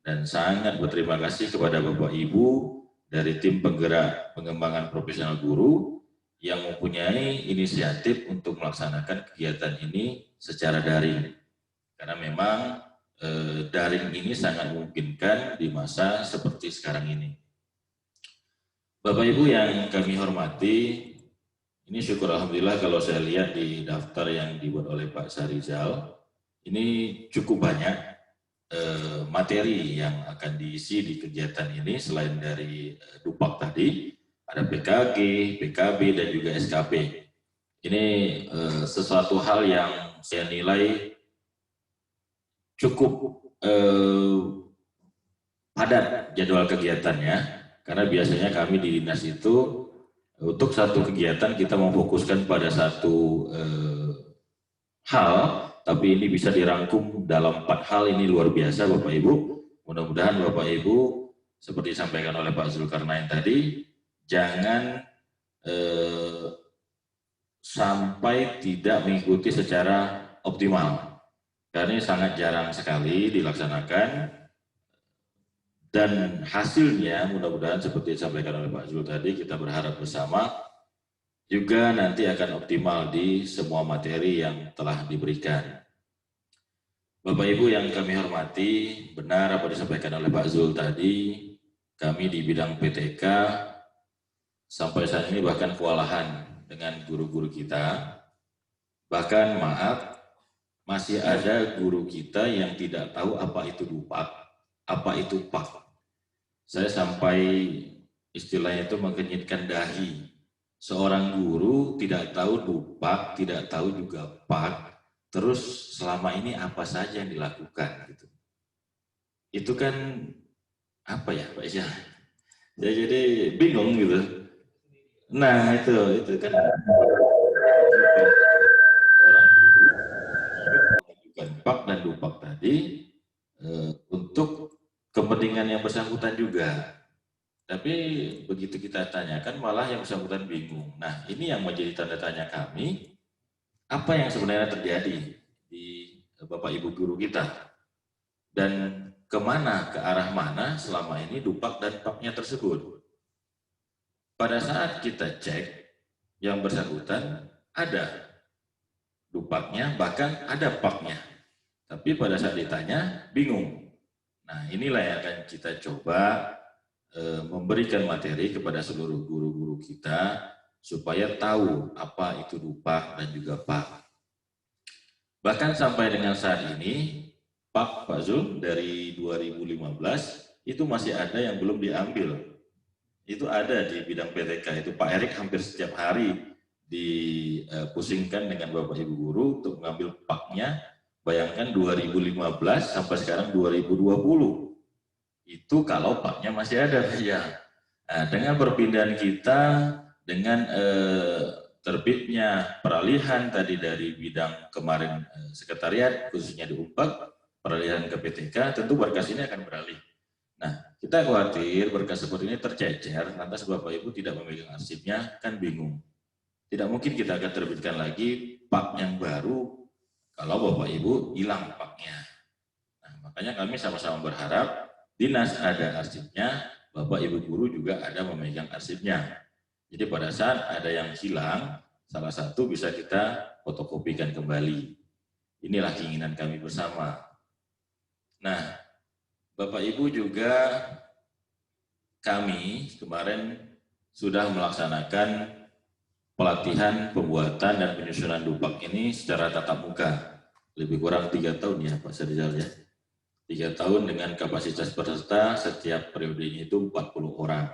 dan sangat berterima kasih kepada Bapak Ibu dari tim penggerak pengembangan profesional guru yang mempunyai inisiatif untuk melaksanakan kegiatan ini secara daring. Karena memang daring ini sangat memungkinkan di masa seperti sekarang ini. Bapak Ibu yang kami hormati, ini syukur alhamdulillah kalau saya lihat di daftar yang dibuat oleh Pak Sarizal, ini cukup banyak materi yang akan diisi di kegiatan ini. Selain dari dupak tadi, ada PKG, PKB, dan juga SKP. Ini sesuatu hal yang saya nilai cukup padat jadwal kegiatannya, karena biasanya kami di dinas itu untuk satu kegiatan kita memfokuskan pada satu hal, tapi ini bisa dirangkum dalam 4 hal. Ini luar biasa Bapak Ibu. Mudah-mudahan Bapak Ibu, seperti disampaikan oleh Pak Zulkarnain tadi, jangan sampai tidak mengikuti secara optimal. Karena ini sangat jarang sekali dilaksanakan, dan hasilnya mudah-mudahan seperti disampaikan oleh Pak Zul tadi, kita berharap bersama juga nanti akan optimal di semua materi yang telah diberikan. Bapak Ibu yang kami hormati, benar apa disampaikan oleh Pak Zul tadi, kami di bidang PTK sampai saat ini bahkan kewalahan dengan guru-guru kita. Bahkan maaf, masih ada guru kita yang tidak tahu apa itu dupak, apa itu pak. Saya sampai istilahnya itu mengenyitkan dahi. Seorang guru tidak tahu dupak, tidak tahu juga pak, terus selama ini apa saja yang dilakukan gitu. Itu kan apa ya Pak Isya? Ya, jadi bingung gitu. Nah itu kan orang guru menunjukkan pak dan dupak tadi untuk kepentingan yang bersangkutan juga. Tapi begitu kita tanyakan malah yang bersangkutan bingung. Nah ini yang menjadi tanda tanya kami, apa yang sebenarnya terjadi di Bapak Ibu guru kita, dan kemana, ke arah mana selama ini dupak dan paknya tersebut. Pada saat kita cek yang bersangkutan ada dupaknya, bahkan ada paknya, tapi pada saat ditanya bingung. Nah inilah yang akan kita coba memberikan materi kepada seluruh guru-guru kita supaya tahu apa itu dupak dan juga pak. Bahkan sampai dengan saat ini Pak Zul dari 2015 itu masih ada yang belum diambil. Itu ada di bidang PTK, itu Pak Erik hampir setiap hari dipusingkan dengan Bapak Ibu guru untuk mengambil paknya. Bayangkan 2015 sampai sekarang 2020. Itu kalau paknya masih ada ya. Nah, dengan perpindahan kita, dengan terbitnya peralihan tadi dari bidang kemarin sekretariat khususnya di Unpad, peralihan ke PTK, tentu berkas ini akan beralih. Nah, kita khawatir berkas seperti ini tercecer, lantas Bapak Ibu tidak memegang arsipnya, kan bingung. Tidak mungkin kita akan terbitkan lagi pak yang baru kalau Bapak Ibu hilang paknya. Nah, makanya kami sama-sama berharap dinas ada arsipnya, Bapak Ibu guru juga ada memegang arsipnya. Jadi pada saat ada yang hilang, salah satu bisa kita fotokopikan kembali. Inilah keinginan kami bersama. Nah, Bapak Ibu juga kami kemarin sudah melaksanakan pelatihan pembuatan dan penyusunan dupak ini secara tatap muka. Lebih kurang 3 tahun ya Pak Serizal ya. 3 tahun dengan kapasitas peserta setiap periodenya itu 40 orang.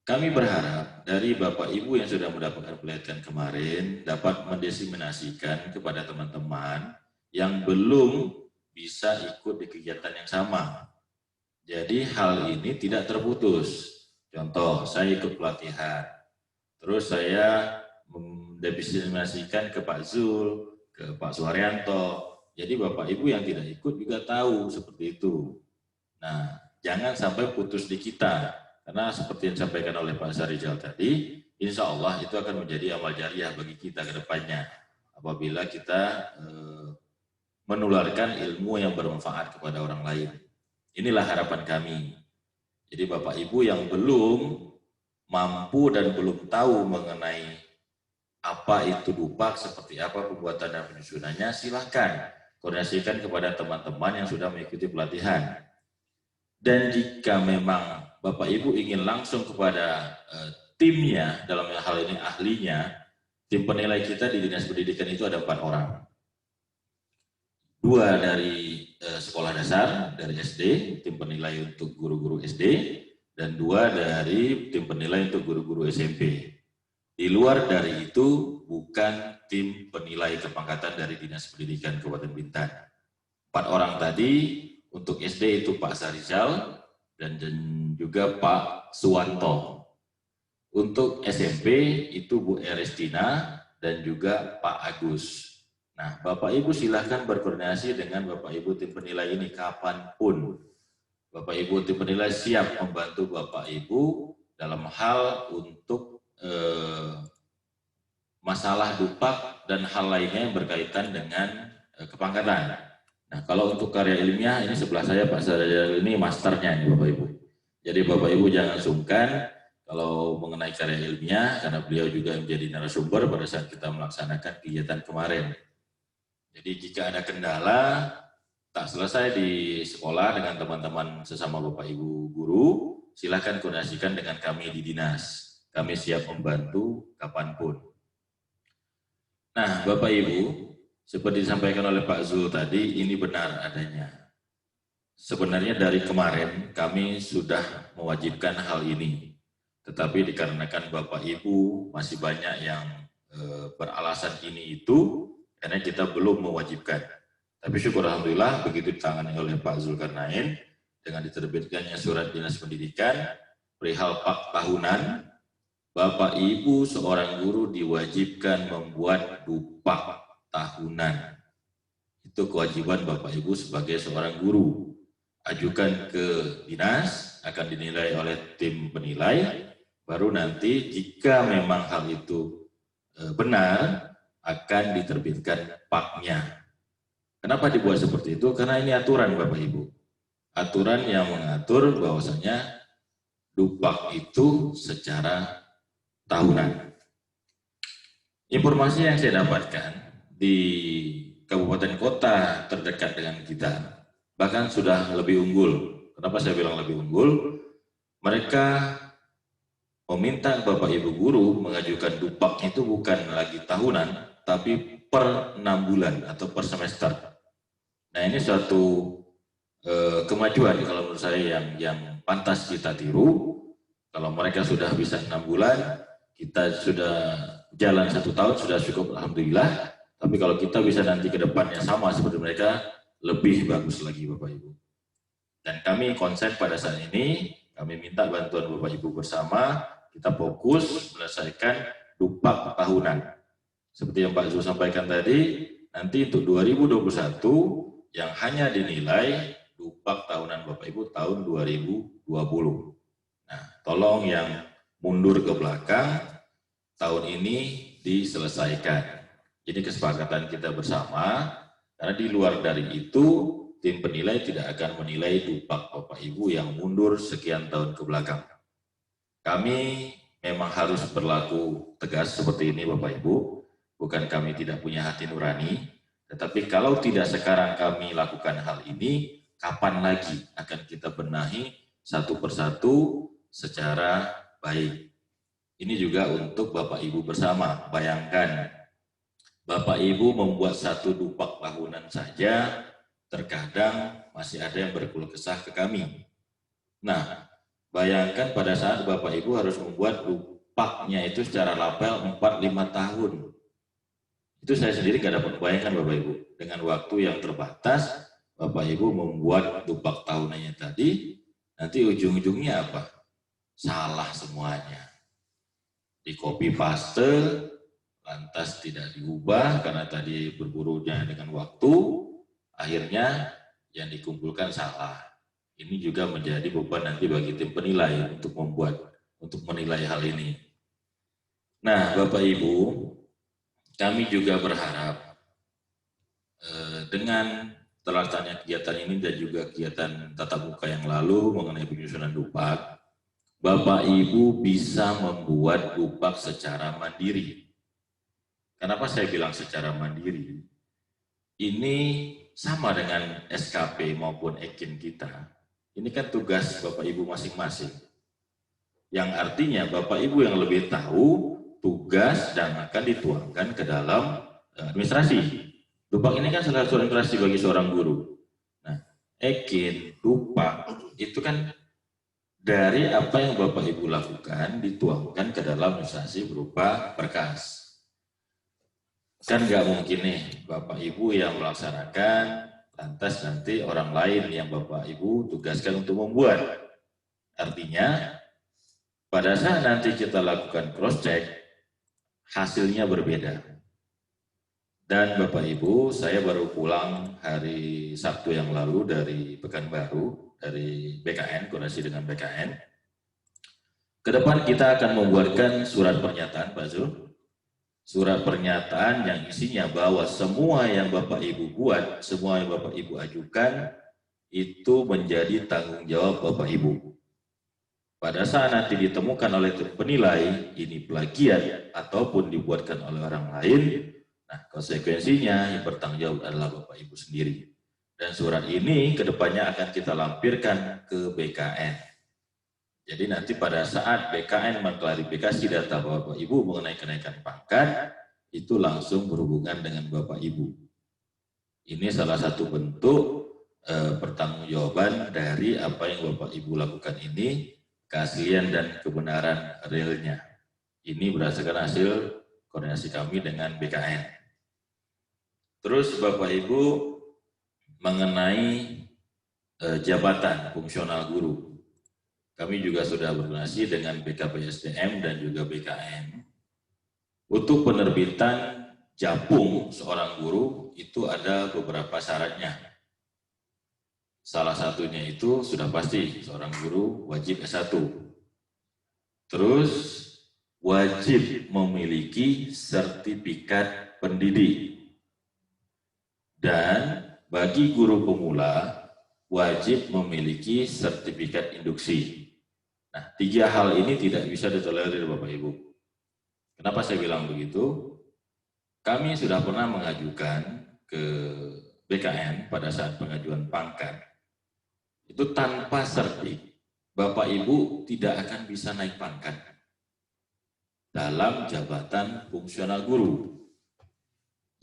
Kami berharap dari Bapak Ibu yang sudah mendapatkan pelatihan kemarin dapat mendiseminasikan kepada teman-teman yang belum bisa ikut di kegiatan yang sama. Jadi hal ini tidak terputus. Contoh, saya ikut pelatihan, terus saya mendiseminasikan ke Pak Zul, ke Pak Suharyanto. Jadi Bapak Ibu yang tidak ikut juga tahu seperti itu. Nah, jangan sampai putus di kita. Karena seperti yang disampaikan oleh Pak Sarijal tadi, insya Allah itu akan menjadi amal jariah bagi kita ke depannya. Apabila kita menularkan ilmu yang bermanfaat kepada orang lain. Inilah harapan kami. Jadi Bapak Ibu yang belum mampu dan belum tahu mengenai apa itu dupak, seperti apa pembuatan dan penyusunannya, silahkan koordinasikan kepada teman-teman yang sudah mengikuti pelatihan. Dan jika memang Bapak Ibu ingin langsung kepada timnya, dalam hal ini ahlinya, tim penilai kita di Dinas Pendidikan itu ada 4 orang. 2 dari sekolah dasar, dari SD, tim penilai untuk guru-guru SD, dan 2 dari tim penilai untuk guru-guru SMP. Di luar dari itu, bukan tim penilai kepangkatan dari Dinas Pendidikan Kabupaten Bintan. 4 orang tadi, untuk SD itu Pak Sarizal, dan juga Pak Suwanto. Untuk SMP itu Bu Erestina, dan juga Pak Agus. Nah, Bapak Ibu silahkan berkoordinasi dengan Bapak Ibu tim penilai ini kapanpun. Bapak Ibu tim penilai siap membantu Bapak Ibu dalam hal untuk masalah dupak dan hal lainnya yang berkaitan dengan kepangkatan. Nah, kalau untuk karya ilmiah ini sebelah saya Pak Sarjana ini masternya ini Bapak Ibu. Jadi Bapak Ibu jangan sungkan kalau mengenai karya ilmiah karena beliau juga menjadi narasumber pada saat kita melaksanakan kegiatan kemarin. Jadi jika ada kendala tak selesai di sekolah dengan teman-teman sesama Bapak Ibu guru, silahkan koordinasikan dengan kami di dinas. Kami siap membantu kapanpun. Nah, Bapak Ibu, seperti disampaikan oleh Pak Zul tadi, ini benar adanya. Sebenarnya dari kemarin kami sudah mewajibkan hal ini. Tetapi dikarenakan Bapak Ibu masih banyak yang beralasan ini itu, karena kita belum mewajibkan. Tapi syukur Alhamdulillah begitu ditangani oleh Pak Zulkarnain, dengan diterbitkannya surat dinas pendidikan, perihal pak tahunan, Bapak Ibu seorang guru diwajibkan membuat dupak tahunan. Itu kewajiban Bapak Ibu sebagai seorang guru. Ajukan ke dinas, akan dinilai oleh tim penilai, baru nanti jika memang hal itu benar, akan diterbitkan paknya. Kenapa dibuat seperti itu? Karena ini aturan Bapak Ibu. Aturan yang mengatur bahwasanya dupak itu secara tahunan. Informasi yang saya dapatkan di kabupaten kota terdekat dengan kita, bahkan sudah lebih unggul. Kenapa saya bilang lebih unggul? Mereka meminta Bapak Ibu guru mengajukan dupak itu bukan lagi tahunan, tapi per 6 bulan atau per semester. Nah, ini suatu kemajuan kalau menurut saya yang pantas kita tiru. Kalau mereka sudah bisa 6 bulan, kita sudah jalan 1 tahun, sudah cukup Alhamdulillah. Tapi kalau kita bisa nanti ke depannya sama seperti mereka, lebih bagus lagi Bapak Ibu. Dan kami konsen pada saat ini, kami minta bantuan Bapak Ibu bersama, kita fokus menyelesaikan dupak tahunan. Seperti yang Pak Zul sampaikan tadi, nanti untuk 2021 yang hanya dinilai dupak tahunan Bapak Ibu tahun 2020. Nah, tolong yang mundur ke belakang, tahun ini diselesaikan. Ini kesepakatan kita bersama, karena di luar dari itu, tim penilai tidak akan menilai dupak Bapak Ibu yang mundur sekian tahun ke belakang. Kami memang harus berlaku tegas seperti ini Bapak Ibu, bukan kami tidak punya hati nurani, tetapi kalau tidak sekarang kami lakukan hal ini, kapan lagi akan kita benahi satu persatu secara baik. Ini juga untuk Bapak Ibu bersama. Bayangkan, Bapak Ibu membuat satu dupak tahunan saja, terkadang masih ada yang berkeluh kesah ke kami. Nah, bayangkan pada saat Bapak Ibu harus membuat dupaknya itu secara lapel 4-5 tahun. Itu saya sendiri nggak dapat bayangkan Bapak Ibu. Dengan waktu yang terbatas, Bapak Ibu membuat dupak tahunannya tadi, nanti ujung-ujungnya apa? Salah semuanya. Di copy paste, lantas tidak diubah karena tadi berburunya dengan waktu, akhirnya yang dikumpulkan salah. Ini juga menjadi beban nanti bagi tim penilai untuk menilai hal ini. Nah, Bapak Ibu, kami juga berharap dengan terlaksananya kegiatan ini dan juga kegiatan tatap muka yang lalu mengenai penyusunan dupak, Bapak Ibu bisa membuat dupak secara mandiri. Kenapa saya bilang secara mandiri? Ini sama dengan SKP maupun EKIN kita. Ini kan tugas Bapak Ibu masing-masing. Yang artinya Bapak Ibu yang lebih tahu tugas dan akan dituangkan ke dalam administrasi. Dupak ini kan salah satu administrasi bagi seorang guru. Nah, EKIN, dupak, itu kan dari apa yang Bapak Ibu lakukan dituangkan ke dalam administrasi berupa berkas. Kan nggak mungkin nih Bapak Ibu yang melaksanakan, lantas nanti orang lain yang Bapak Ibu tugaskan untuk membuat. Artinya, pada saat nanti kita lakukan cross-check, hasilnya berbeda. Dan Bapak Ibu, saya baru pulang hari Sabtu yang lalu dari Pekanbaru, dari BKN, koordinasi dengan BKN. Kedepan kita akan membuatkan surat pernyataan, Pak Zul. Surat pernyataan yang isinya bahwa semua yang Bapak Ibu buat, semua yang Bapak Ibu ajukan, itu menjadi tanggung jawab Bapak Ibu. Pada saat nanti ditemukan oleh tim penilai, ini plagiat ataupun dibuatkan oleh orang lain, nah konsekuensinya yang bertanggung jawab adalah Bapak Ibu sendiri. Dan surat ini kedepannya akan kita lampirkan ke BKN. Jadi nanti pada saat BKN mengklarifikasi data Bapak Ibu mengenai kenaikan pangkat, itu langsung berhubungan dengan Bapak Ibu. Ini salah satu bentuk pertanggungjawaban dari apa yang Bapak Ibu lakukan ini, keaslian dan kebenaran realnya. Ini berdasarkan hasil koordinasi kami dengan BKN. Terus Bapak Ibu mengenai jabatan fungsional guru. Kami juga sudah berkoordinasi dengan BKPSDM dan juga BKN. Untuk penerbitan Japung seorang guru itu ada beberapa syaratnya. Salah satunya itu sudah pasti seorang guru wajib S1. Terus wajib memiliki sertifikat pendidik. Dan bagi guru pemula wajib memiliki sertifikat induksi. Nah, 3 hal ini tidak bisa ditolerir Bapak Ibu. Kenapa saya bilang begitu? Kami sudah pernah mengajukan ke BKN pada saat pengajuan pangkat. Itu tanpa sertif, Bapak Ibu tidak akan bisa naik pangkat dalam jabatan fungsional guru.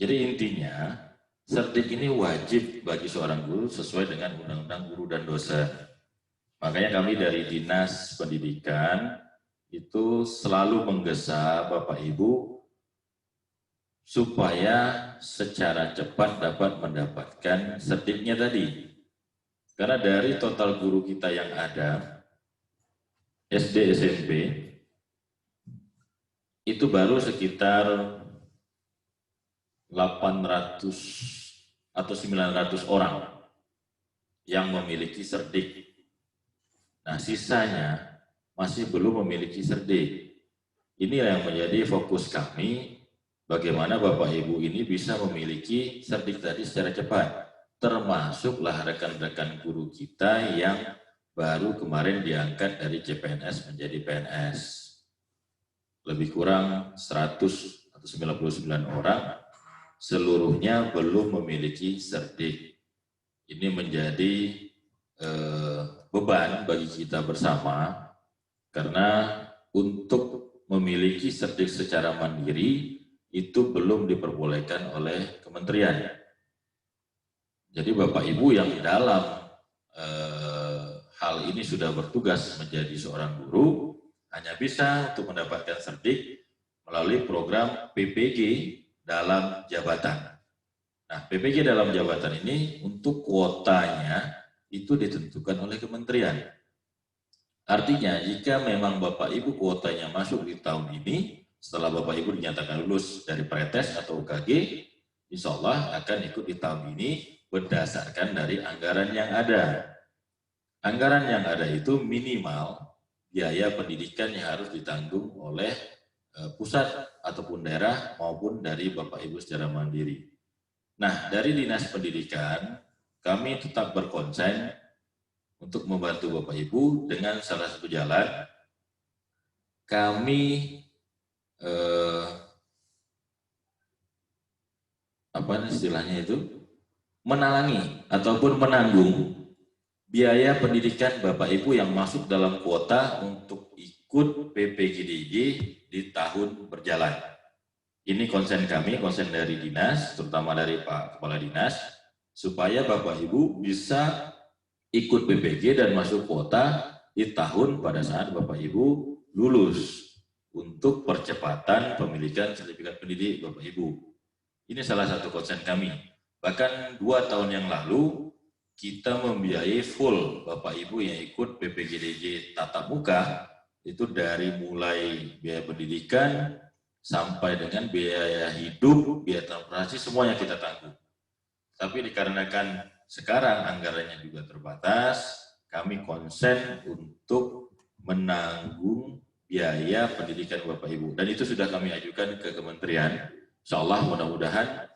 Jadi intinya, sertif ini wajib bagi seorang guru sesuai dengan Undang-Undang Guru dan Dosen. Makanya kami dari Dinas Pendidikan itu selalu menggesa Bapak Ibu supaya secara cepat dapat mendapatkan sertifnya tadi. Karena dari total guru kita yang ada, SD, SMP, itu baru sekitar 800 atau 900 orang yang memiliki sertif. Nah, sisanya masih belum memiliki sertif. Ini yang menjadi fokus kami, bagaimana Bapak Ibu ini bisa memiliki sertif tadi secara cepat. Termasuklah rekan-rekan guru kita yang baru kemarin diangkat dari CPNS menjadi PNS. Lebih kurang 100 atau 99 orang, seluruhnya belum memiliki sertif. Ini menjadi beban bagi kita bersama, karena untuk memiliki sertif secara mandiri itu belum diperbolehkan oleh kementerian. Jadi Bapak Ibu yang dalam hal ini sudah bertugas menjadi seorang guru, hanya bisa untuk mendapatkan sertif melalui program PPG dalam jabatan. Nah, PPG dalam jabatan ini untuk kuotanya itu ditentukan oleh kementerian. Artinya, jika memang Bapak Ibu kuotanya masuk di tahun ini, setelah Bapak Ibu dinyatakan lulus dari pretest atau UKG, insya Allah akan ikut di tahun ini berdasarkan dari anggaran yang ada. Anggaran yang ada itu minimal biaya pendidikan yang harus ditanggung oleh pusat ataupun daerah maupun dari Bapak Ibu secara mandiri. Nah, dari Dinas Pendidikan, kami tetap berkonsen untuk membantu Bapak Ibu dengan salah satu jalan. Kami apa istilahnya itu? Menalangi ataupun menanggung biaya pendidikan Bapak Ibu yang masuk dalam kuota untuk ikut PPGDJ di tahun berjalan. Ini konsen kami, konsen dari dinas, terutama dari Pak Kepala Dinas, supaya Bapak Ibu bisa ikut PPG dan masuk kuota di tahun pada saat Bapak Ibu lulus untuk percepatan pemilikan sertifikat pendidik Bapak Ibu. Ini salah satu konsen kami. Bahkan 2 tahun yang lalu, kita membiayai full Bapak Ibu yang ikut PPGDJ tatap muka, itu dari mulai biaya pendidikan sampai dengan biaya hidup, biaya transportasi, semuanya kita tanggung. Tapi dikarenakan sekarang anggarannya juga terbatas, kami konsen untuk menanggung biaya pendidikan Bapak Ibu. Dan itu sudah kami ajukan ke kementerian. Insya Allah mudah-mudahan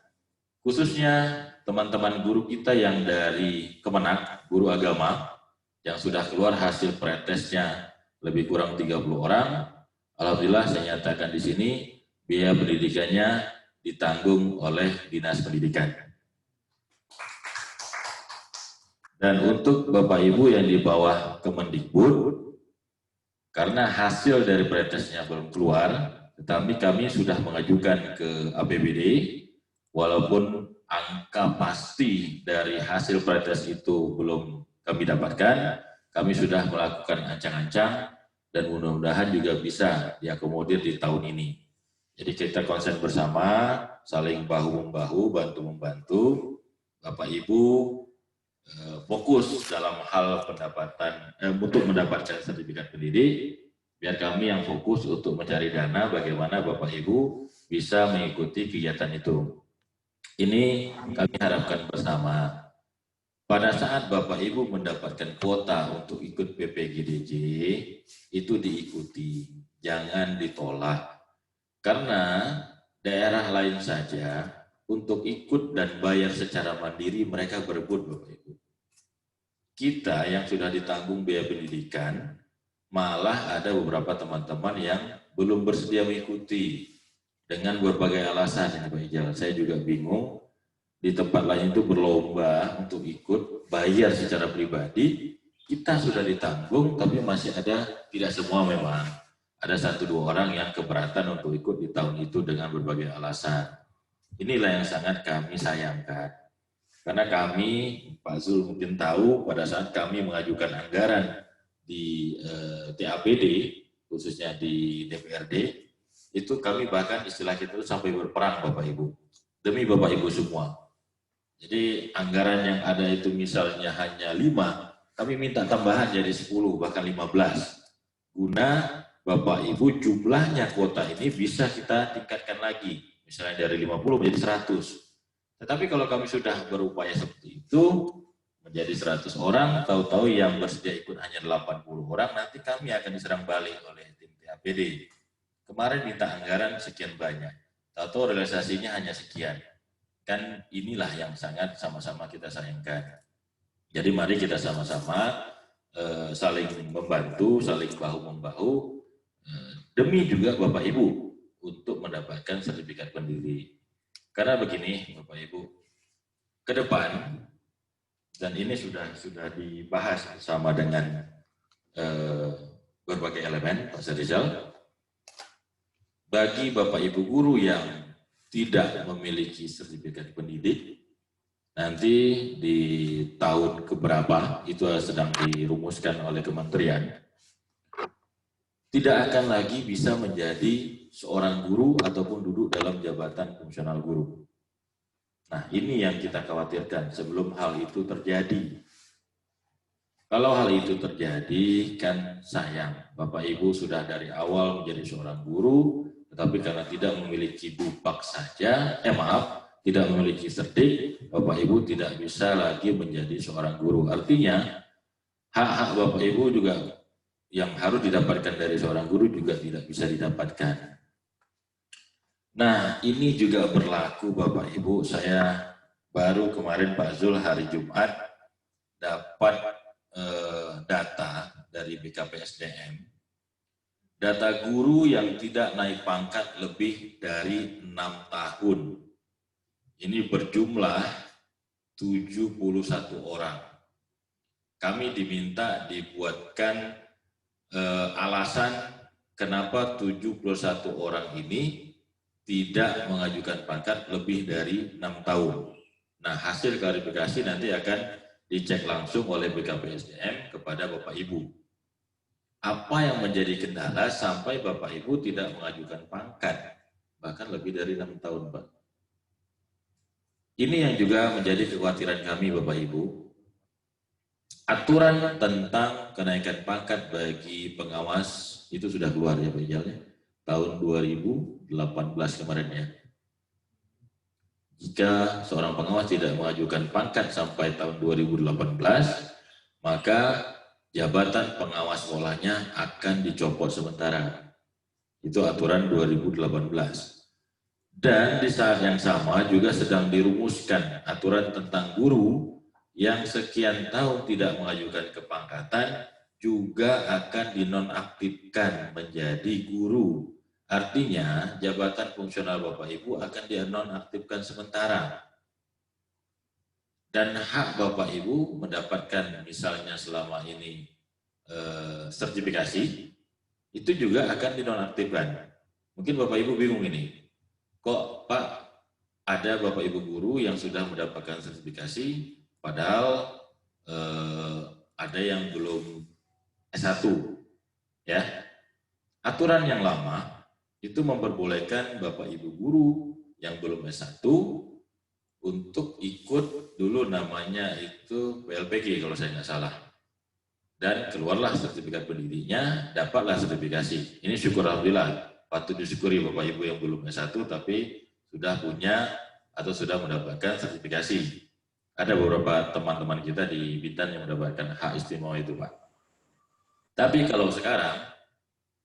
khususnya teman-teman guru kita yang dari Kemenak, guru agama, yang sudah keluar hasil pretesnya lebih kurang 30 orang, alhamdulillah saya nyatakan di sini, biaya pendidikannya ditanggung oleh Dinas Pendidikan. Dan untuk Bapak Ibu yang di bawah Kemendikbud, Karena hasil dari pretesnya belum keluar, tetapi kami sudah mengajukan ke APBD, walaupun angka pasti dari hasil pretes itu belum kami dapatkan, kami sudah melakukan ancang-ancang dan mudah-mudahan juga bisa diakomodir di tahun ini. Jadi kita konsen bersama, saling bahu-membahu, bantu-membantu, Bapak Ibu fokus dalam hal pendapatan untuk mendapatkan sertifikat pendidik, biar kami yang fokus untuk mencari dana bagaimana Bapak Ibu bisa mengikuti kegiatan itu. Ini kami harapkan bersama. Pada saat Bapak Ibu mendapatkan kuota untuk ikut PPGDJ, itu diikuti, jangan ditolak. Karena daerah lain saja untuk ikut dan bayar secara mandiri mereka berebut Bapak Ibu. Kita yang sudah ditanggung biaya pendidikan, malah ada beberapa teman-teman yang belum bersedia mengikuti dengan berbagai alasan. Ini Pak Ijal, saya juga bingung. Di tempat lain itu berlomba untuk ikut, bayar secara pribadi, kita sudah ditanggung, tapi masih ada, tidak semua memang, ada 1-2 orang yang keberatan untuk ikut di tahun itu dengan berbagai alasan. Inilah yang sangat kami sayangkan. Karena kami, Pak Zul mungkin tahu, pada saat kami mengajukan anggaran di TAPD, khususnya di DPRD, itu kami bahkan istilah kita itu sampai berperang Bapak Ibu, demi Bapak Ibu semua. Jadi anggaran yang ada itu misalnya hanya 5, kami minta tambahan jadi 10, bahkan 15. Guna Bapak Ibu jumlahnya kuota ini bisa kita tingkatkan lagi, misalnya dari 50 menjadi 100. Tetapi kalau kami sudah berupaya seperti itu, menjadi 100 orang, tahu-tahu yang bersedia ikut hanya 80 orang, nanti kami akan diserang balik oleh tim TAPD. Kemarin minta anggaran sekian banyak, tahu-tahu realisasinya hanya sekian. Kan inilah yang sangat sama-sama kita sayangkan. Jadi mari kita sama-sama saling membantu, saling bahu-membahu, demi juga Bapak Ibu untuk mendapatkan sertifikat pendidik. Karena begini Bapak Ibu, ke depan, dan ini sudah dibahas bersama dengan berbagai elemen, Pak Rizal, bagi Bapak Ibu guru yang tidak memiliki sertifikat pendidik, nanti di tahun keberapa, itu sedang dirumuskan oleh kementerian, tidak akan lagi bisa menjadi seorang guru ataupun duduk dalam jabatan fungsional guru. Nah, ini yang kita khawatirkan sebelum hal itu terjadi. Kalau hal itu terjadi, kan sayang. Bapak Ibu sudah dari awal menjadi seorang guru, tetapi karena tidak memiliki bupak saja, tidak memiliki sertik, Bapak Ibu tidak bisa lagi menjadi seorang guru. Artinya, hak-hak Bapak Ibu juga yang harus didapatkan dari seorang guru juga tidak bisa didapatkan. Nah, ini juga berlaku Bapak Ibu. Saya baru kemarin Pak Zul hari Jumat dapat data dari BKPSDM. Data guru yang tidak naik pangkat lebih dari 6 tahun. Ini berjumlah 71 orang. Kami diminta dibuatkan alasan kenapa 71 orang ini tidak mengajukan pangkat lebih dari 6 tahun. Nah, hasil klarifikasi nanti akan dicek langsung oleh BKPSDM kepada Bapak Ibu. Apa yang menjadi kendala sampai Bapak Ibu tidak mengajukan pangkat, bahkan lebih dari 6 tahun, Pak? Ini yang juga menjadi kekhawatiran kami, Bapak Ibu. Aturan tentang kenaikan pangkat bagi pengawas itu sudah keluar ya Pak Ijal, ya? Tahun 2018 kemarin ya. Jika seorang pengawas tidak mengajukan pangkat sampai tahun 2018, maka jabatan pengawas sekolahnya akan dicopot sementara. Itu aturan 2018. Dan di saat yang sama juga sedang dirumuskan aturan tentang guru yang sekian tahun tidak mengajukan kepangkatan juga akan dinonaktifkan menjadi guru. Artinya jabatan fungsional Bapak Ibu akan dinonaktifkan sementara. Dan hak Bapak Ibu mendapatkan misalnya selama ini sertifikasi, itu juga akan dinonaktifkan. Mungkin Bapak Ibu bingung ini, kok Pak ada Bapak Ibu guru yang sudah mendapatkan sertifikasi, padahal ada yang belum S1, ya. Aturan yang lama itu memperbolehkan Bapak Ibu guru yang belum S1 untuk ikut dulu namanya itu PLPG kalau saya nggak salah. Dan keluarlah sertifikat pendirinya, dapatlah sertifikasi. Ini syukur alhamdulillah, patut disyukuri Bapak Ibu yang belum S1 tapi sudah punya atau sudah mendapatkan sertifikasi. Ada beberapa teman-teman kita di Bintan yang mendapatkan hak istimewa itu, Pak. Tapi kalau sekarang,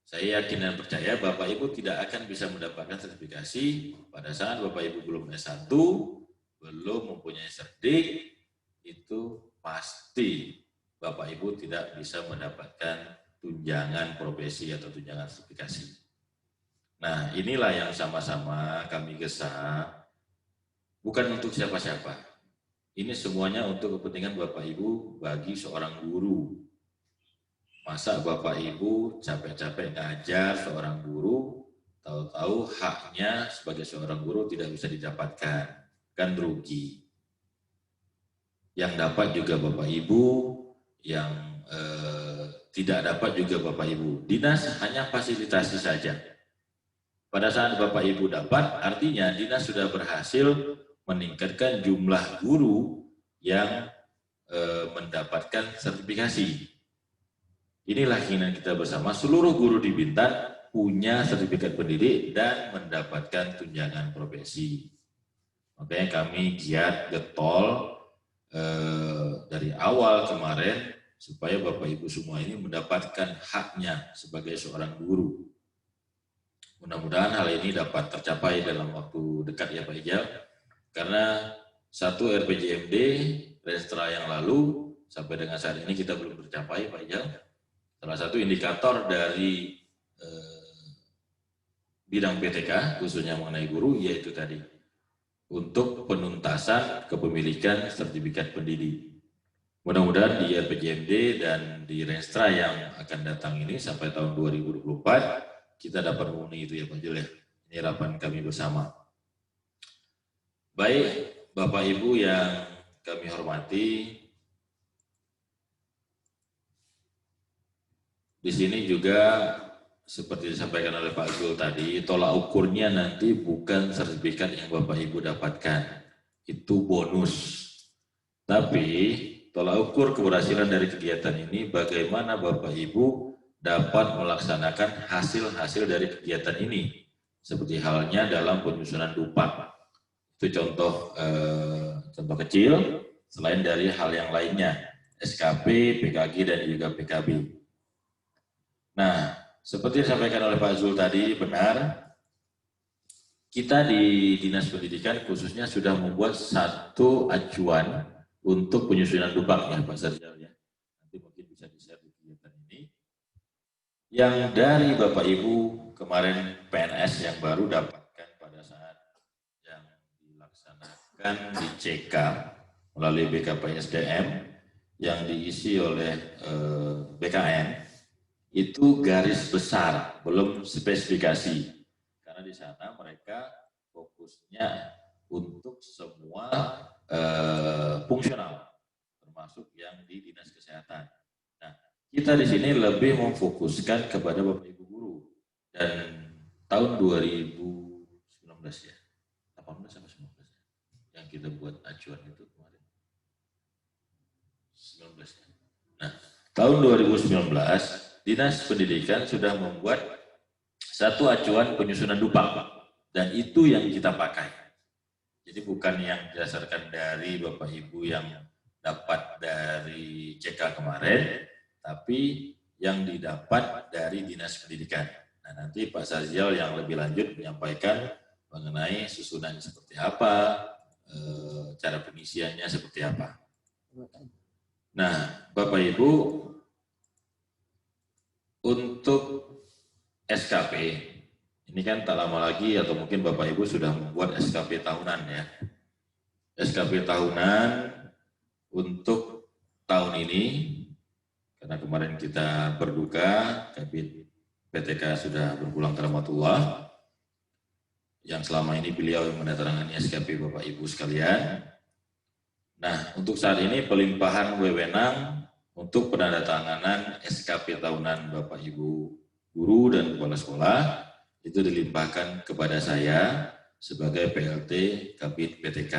saya yakin dan percaya Bapak Ibu tidak akan bisa mendapatkan sertifikasi pada saat Bapak Ibu belum S1, belum mempunyai sertik, itu pasti Bapak Ibu tidak bisa mendapatkan tunjangan profesi atau tunjangan sertifikasi. Nah, inilah yang sama-sama kami gesa, bukan untuk siapa-siapa. Ini semuanya untuk kepentingan Bapak Ibu bagi seorang guru. Masa Bapak Ibu capek-capek ngajar seorang guru, tahu-tahu haknya sebagai seorang guru tidak bisa didapatkan, kan rugi. Yang dapat juga Bapak Ibu, yang tidak dapat juga Bapak Ibu. Dinas hanya fasilitasi saja. Pada saat Bapak Ibu dapat, artinya dinas sudah berhasil meningkatkan jumlah guru yang mendapatkan sertifikasi. Inilah keinginan kita bersama, seluruh guru di Bintan punya sertifikat pendidik dan mendapatkan tunjangan profesi. Makanya kami giat getol dari awal kemarin supaya Bapak Ibu semua ini mendapatkan haknya sebagai seorang guru. Mudah-mudahan hal ini dapat tercapai dalam waktu dekat ya Pak Ijal, karena satu RPJMD Restra yang lalu sampai dengan saat ini kita belum tercapai Pak Ijal. Salah satu indikator dari bidang PTK khususnya mengenai guru yaitu tadi untuk penuntasan kepemilikan sertifikat pendidik. Mudah-mudahan di RPJMD dan di Restra yang akan datang ini sampai tahun 2024 kita dapat memenuhi itu ya Pak Jul ya. Ini harapan kami bersama. Baik Bapak Ibu yang kami hormati, di sini juga seperti disampaikan oleh Pak Zul tadi, tolak ukurnya nanti bukan sertifikat yang Bapak Ibu dapatkan, itu bonus. Tapi tolak ukur keberhasilan dari kegiatan ini bagaimana Bapak Ibu dapat melaksanakan hasil-hasil dari kegiatan ini. Seperti halnya dalam penyusunan dupa. Itu contoh kecil, selain dari hal yang lainnya, SKP, PKG, dan juga PKB. Nah, seperti disampaikan oleh Pak Zul tadi, benar, kita di Dinas Pendidikan khususnya sudah membuat satu acuan untuk penyusunan dupak ya Pak Sarjal ya. Nanti mungkin bisa di-share di kegiatan ini. Yang dari Bapak Ibu kemarin PNS yang baru dapatkan pada saat yang dilaksanakan di CK melalui BKPSDM yang diisi oleh BKN, itu garis besar, belum spesifikasi. Karena di sana mereka fokusnya untuk semua fungsional, termasuk yang di Dinas Kesehatan. Nah, kita di sini lebih memfokuskan kepada Bapak Ibu guru. Dan tahun 2019 ya, 18 sampai 19 ya, yang kita buat acuan itu kemarin. 19 ya. Nah, tahun 2019 Dinas Pendidikan sudah membuat satu acuan penyusunan dupak dan itu yang kita pakai. Jadi bukan yang didasarkan dari Bapak Ibu yang dapat dari CK kemarin, tapi yang didapat dari Dinas Pendidikan. Nah nanti Pak Sarjal yang lebih lanjut menyampaikan mengenai susunan seperti apa, cara pengisiannya seperti apa. Nah Bapak Ibu, untuk SKP, ini kan tak lama lagi atau mungkin Bapak Ibu sudah membuat SKP tahunan ya. SKP tahunan untuk tahun ini, karena kemarin kita berduka Kabid PTK sudah berpulang ke rahmatullah, yang selama ini beliau yang menandatangani SKP Bapak Ibu sekalian. Nah, untuk saat ini pelimpahan wewenang untuk penandatanganan SKP tahunan Bapak Ibu guru dan kepala sekolah itu dilimpahkan kepada saya sebagai PLT Kabid PTK.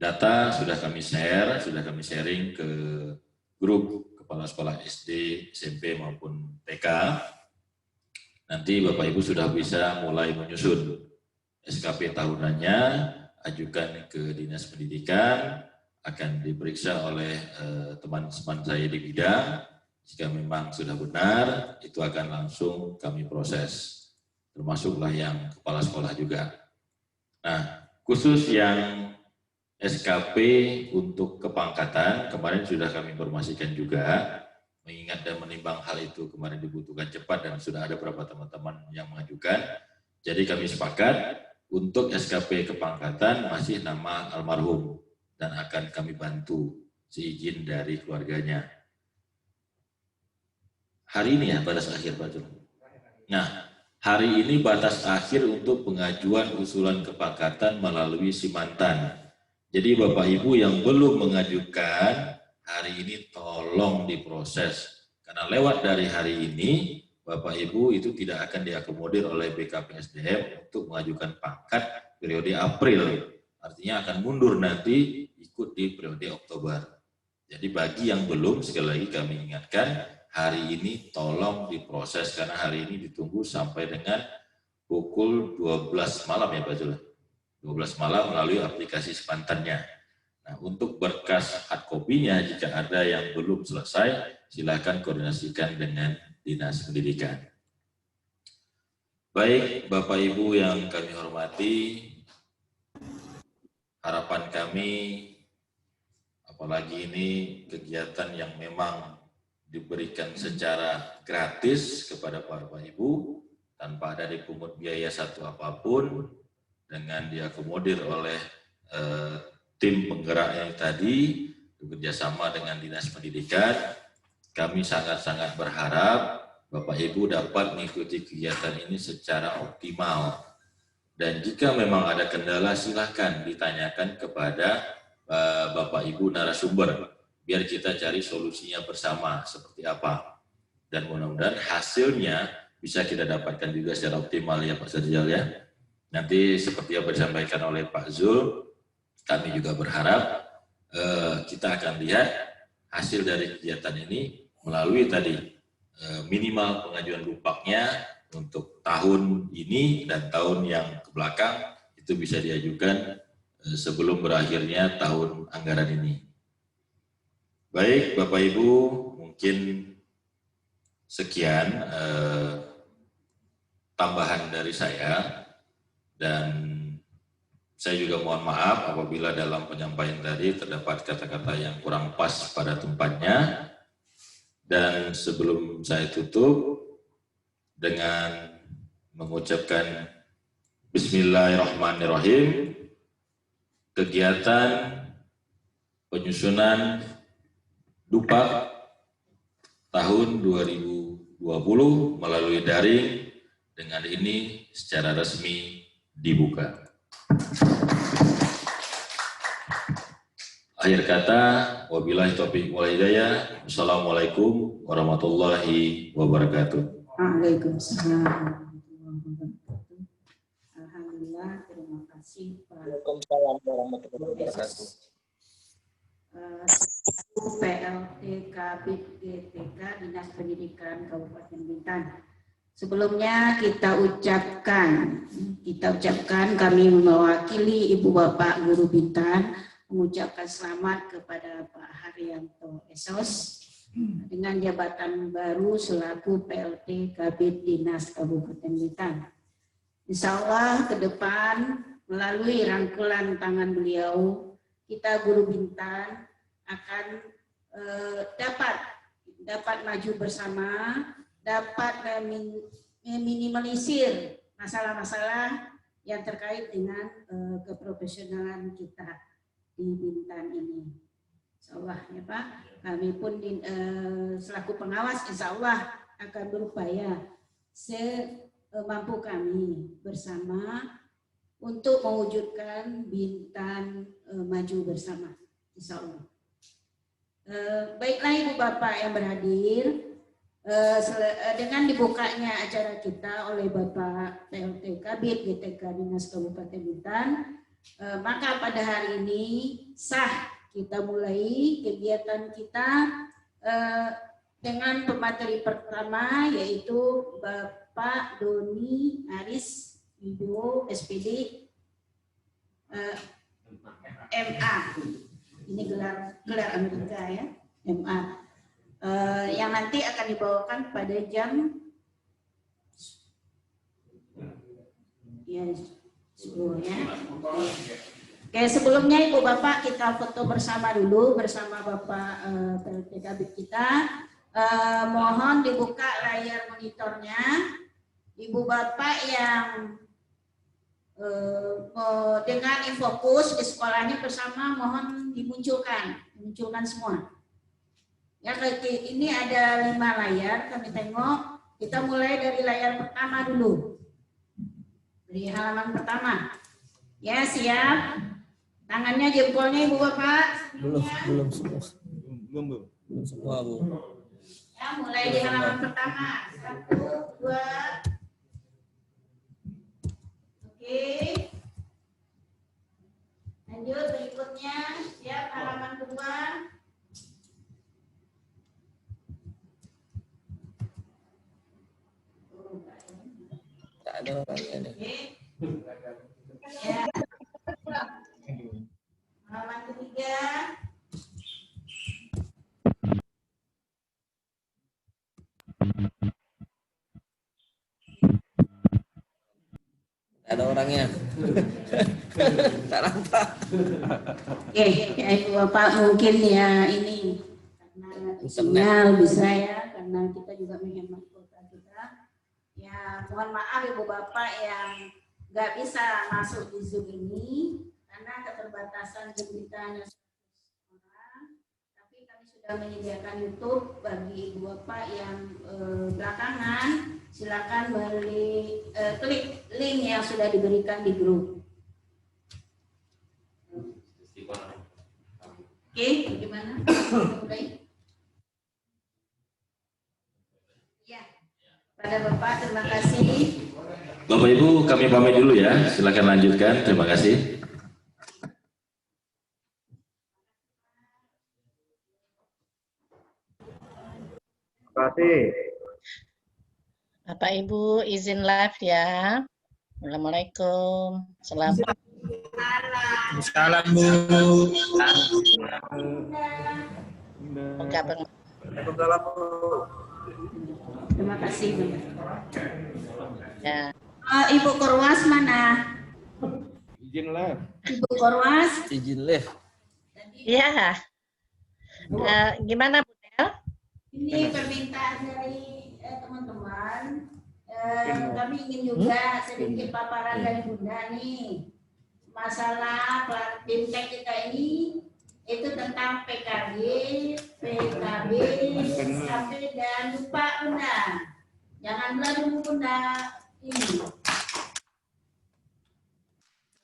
Data sudah kami share, sudah kami sharing ke grup kepala sekolah SD, SMP maupun TK. Nanti Bapak Ibu sudah bisa mulai menyusun SKP tahunannya, ajukan ke Dinas Pendidikan, akan diperiksa oleh teman-teman saya di bidang. Jika memang sudah benar, itu akan langsung kami proses. Termasuklah yang kepala sekolah juga. Nah, khusus yang SKP untuk kepangkatan, kemarin sudah kami informasikan juga, mengingat dan menimbang hal itu kemarin dibutuhkan cepat dan sudah ada beberapa teman-teman yang mengajukan. Jadi kami sepakat untuk SKP kepangkatan masih nama almarhum dan akan kami bantu seizin dari keluarganya. Hari ini ya batas akhir Pak Jul. Nah, hari ini batas akhir untuk pengajuan usulan kepangkatan melalui Simantan. Jadi Bapak Ibu yang belum mengajukan, hari ini tolong diproses. Karena lewat dari hari ini, Bapak Ibu itu tidak akan diakomodir oleh BKPSDM untuk mengajukan pangkat periode April. Artinya akan mundur nanti ikut di periode Oktober. Jadi bagi yang belum, sekali lagi kami ingatkan, hari ini tolong diproses karena hari ini ditunggu sampai dengan pukul 12 malam ya Pak Jul. 12 malam melalui aplikasi Simantannya. Nah, untuk berkas hard copy-nya jika ada yang belum selesai, silakan koordinasikan dengan Dinas Pendidikan. Baik, Bapak Ibu yang kami hormati, harapan kami, apalagi ini kegiatan yang memang diberikan secara gratis kepada Bapak Ibu, tanpa ada dipungut biaya satu apapun, dengan diakomodir oleh tim penggerak yang tadi, bekerjasama dengan Dinas Pendidikan, kami sangat-sangat berharap Bapak Ibu dapat mengikuti kegiatan ini secara optimal. Dan jika memang ada kendala, silakan ditanyakan kepada Bapak Ibu narasumber, biar kita cari solusinya bersama seperti apa. Dan mudah-mudahan hasilnya bisa kita dapatkan juga secara optimal ya Pak Sarjal ya. Nanti seperti yang disampaikan oleh Pak Zul, kami juga berharap kita akan lihat hasil dari kegiatan ini melalui tadi minimal pengajuan lupaknya untuk tahun ini dan tahun yang kebelakang itu bisa diajukan sebelum berakhirnya tahun anggaran ini. Baik Bapak Ibu, mungkin sekian tambahan dari saya. Dan saya juga mohon maaf apabila dalam penyampaian tadi terdapat kata-kata yang kurang pas pada tempatnya. Dan sebelum saya tutup dengan mengucapkan Bismillahirrahmanirrahim, kegiatan penyusunan Dupak tahun 2020 melalui daring dengan ini secara resmi dibuka. Akhir kata, wabillahi taufiq wal hidayah. Wassalamualaikum warahmatullahi wabarakatuh. Waalaikumsalam warahmatullahi wabarakatuh. Alhamdulillah, terima kasih Pak. Waalaikumsalam warahmatullahi wabarakatuh. PLT Kabid GTK Dinas Pendidikan Kabupaten Bintan. Sebelumnya kita ucapkan kami mewakili Ibu Bapak Guru Bintan mengucapkan selamat kepada Pak Haryanto Esos dengan jabatan baru selaku PLT Kabid Dinas Kabupaten Bintan. Insya Allah ke depan melalui rangkulan tangan beliau, kita Guru Bintan akan dapat maju bersama, dapat meminimalisir masalah-masalah yang terkait dengan keprofesionalan kita di Bintan ini. Insya Allah ya Pak, kami pun selaku pengawas insya Allah akan berupaya semampu kami bersama untuk mewujudkan Bintan maju bersama, insya Allah. Baiklah Ibu Bapak yang berhadir, dengan dibukanya acara kita oleh Bapak PLT Kabid GTK Dinas Kabupaten Bintan, maka pada hari ini sah kita mulai kegiatan kita dengan pemateri pertama, yaitu Bapak Doni Aris Wibowo SPD MA. Ini gelar Amerika ya, MA. Yang nanti akan dibawakan pada jam 10 ya. Oke, sebelumnya Ibu Bapak kita foto bersama dulu bersama Bapak PLT Kabid kita. Mohon dibuka layar monitornya. Ibu Bapak yang dengan infokus di sekolahnya bersama, mohon dimunculkan semua. Ya, ini ada 5 layar, kami tengok. Kita mulai dari layar pertama dulu. Dari halaman pertama. Ya, siap. Tangannya, jempolnya Ibu Bapak. Belum semua, Bu. Ya, mulai di halaman pertama. 1, 2. Oke. Lanjut berikutnya. Siap, halaman kedua. Tak ada orangnya nih. Oke. Ya. Halaman ketiga. Tak ada orangnya. Tak nampak. Oke, ya Ibu Bapak mungkin ya ini karena sinyal bisa ya, karena kita juga menghemat kuota kita. Ya, mohon maaf Ibu Bapak yang nggak bisa masuk di Zoom ini karena keterbatasan Zoom kita hanya 100 orang. Tapi kami sudah menyediakan YouTube bagi Ibu Bapak yang belakangan. Silakan klik link yang sudah diberikan di grup. Oke, bagaimana? Mulai? Ya, pada Bapak terima kasih. Bapak Ibu, kami pamit dulu ya. Silakan lanjutkan. Terima kasih. Terima kasih. Bapak Ibu izin live ya. Assalamualaikum. Selamat. Salam, Bu. Waalaikumsalam, Bu. Terima kasih. Ya. Ibu Korwas mana? Izin live. Ibu Korwas. Izin live. Iya. Gimana Bu Del? Ini permintaan dari teman-teman. Kami ingin juga sedikit paparan dari Bunda nih. Masalah BIMTEK kita ini itu tentang PKB, SKP, dan lupa Bunda. Jangan lupa dulu Bunda ini.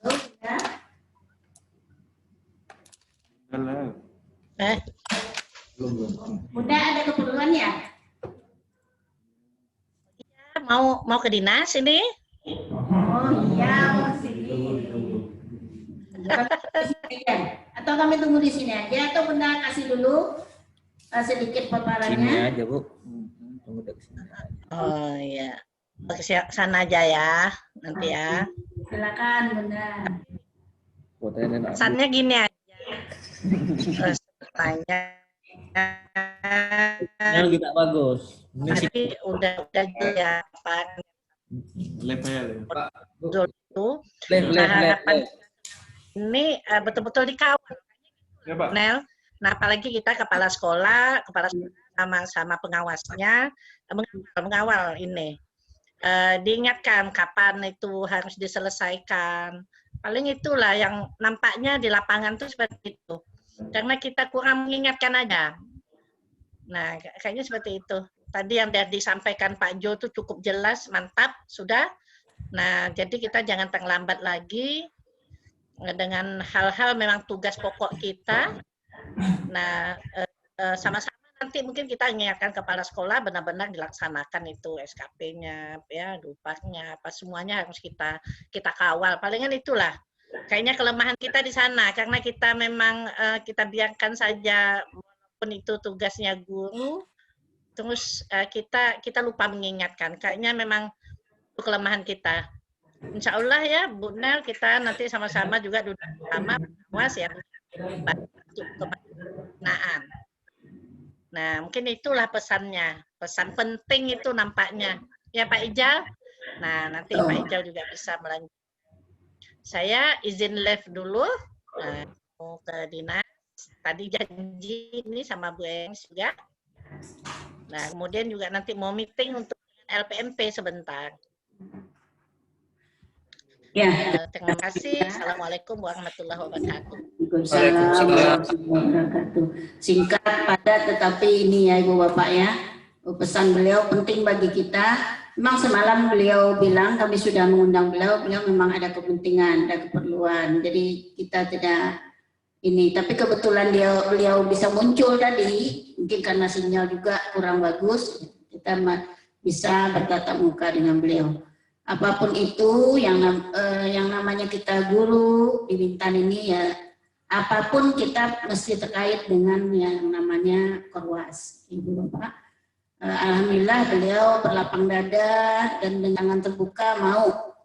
Halo Bunda. Bunda ada keperluan ya? Mau ke dinas ini? Oh iya, mau sini. Atau kami tunggu di sini aja, atau Bunda kasih dulu sedikit paparannya. Sini aja, Bu. Tunggu di sini. Oh iya. Ke sana aja ya, nanti ya. Silakan Bunda. Pesannya gini aja. Tanya. Yang tidak bagus. Tapi udah ya Pak. Level. Harapan ini betul-betul dikawal. Ya, Pak. Nel. Nah, apalagi kita kepala sekolah sama pengawasnya mengawal ini. Diingatkan kapan itu harus diselesaikan. Paling itulah yang nampaknya di lapangan tuh seperti itu. Karena kita kurang mengingatkan aja. Nah, kayaknya seperti itu. tadi yang sudah disampaikan Pak Jo itu cukup jelas, mantap, sudah. Nah, jadi kita jangan terlambat lagi dengan hal-hal memang tugas pokok kita. Nah, sama-sama nanti mungkin kita ingatkan kepala sekolah benar-benar dilaksanakan itu SKP-nya, ya, dupaknya, apa semuanya harus kita kawal. Palingan itulah. Kayaknya kelemahan kita di sana karena kita memang kita biarkan saja walaupun itu tugasnya guru, terus kita lupa mengingatkan. Kayaknya memang itu kelemahan kita. Insya Allah ya Bu Nel, kita nanti sama-sama juga duduk sama pengawas ya untuk kepentingan. Nah mungkin itulah pesannya, pesan penting itu nampaknya ya Pak Ijal. Nah nanti Pak Ijal juga bisa melanjutkan. Saya izin live dulu, mau ke dinas. Tadi janji ini sama Bu Engs juga. Nah, kemudian juga nanti mau meeting untuk LPMP sebentar. Ya. Terima kasih. Assalamualaikum warahmatullahi wabarakatuh. Waalaikumsalam warahmatullahi wabarakatuh. Singkat, padat, tetapi ini ya Ibu Bapak ya. Pesan beliau penting bagi kita. Memang semalam beliau bilang, kami sudah mengundang beliau memang ada kepentingan, ada keperluan. Jadi kita tidak ini, tapi kebetulan beliau bisa muncul tadi, mungkin karena sinyal juga kurang bagus, kita bisa bertatap muka dengan beliau. Apapun itu yang namanya kita guru di Bintan ini ya, apapun kita mesti terkait dengan yang namanya Korwas, Ibu Bapak. Alhamdulillah beliau berlapang dada dan dengan terbuka mau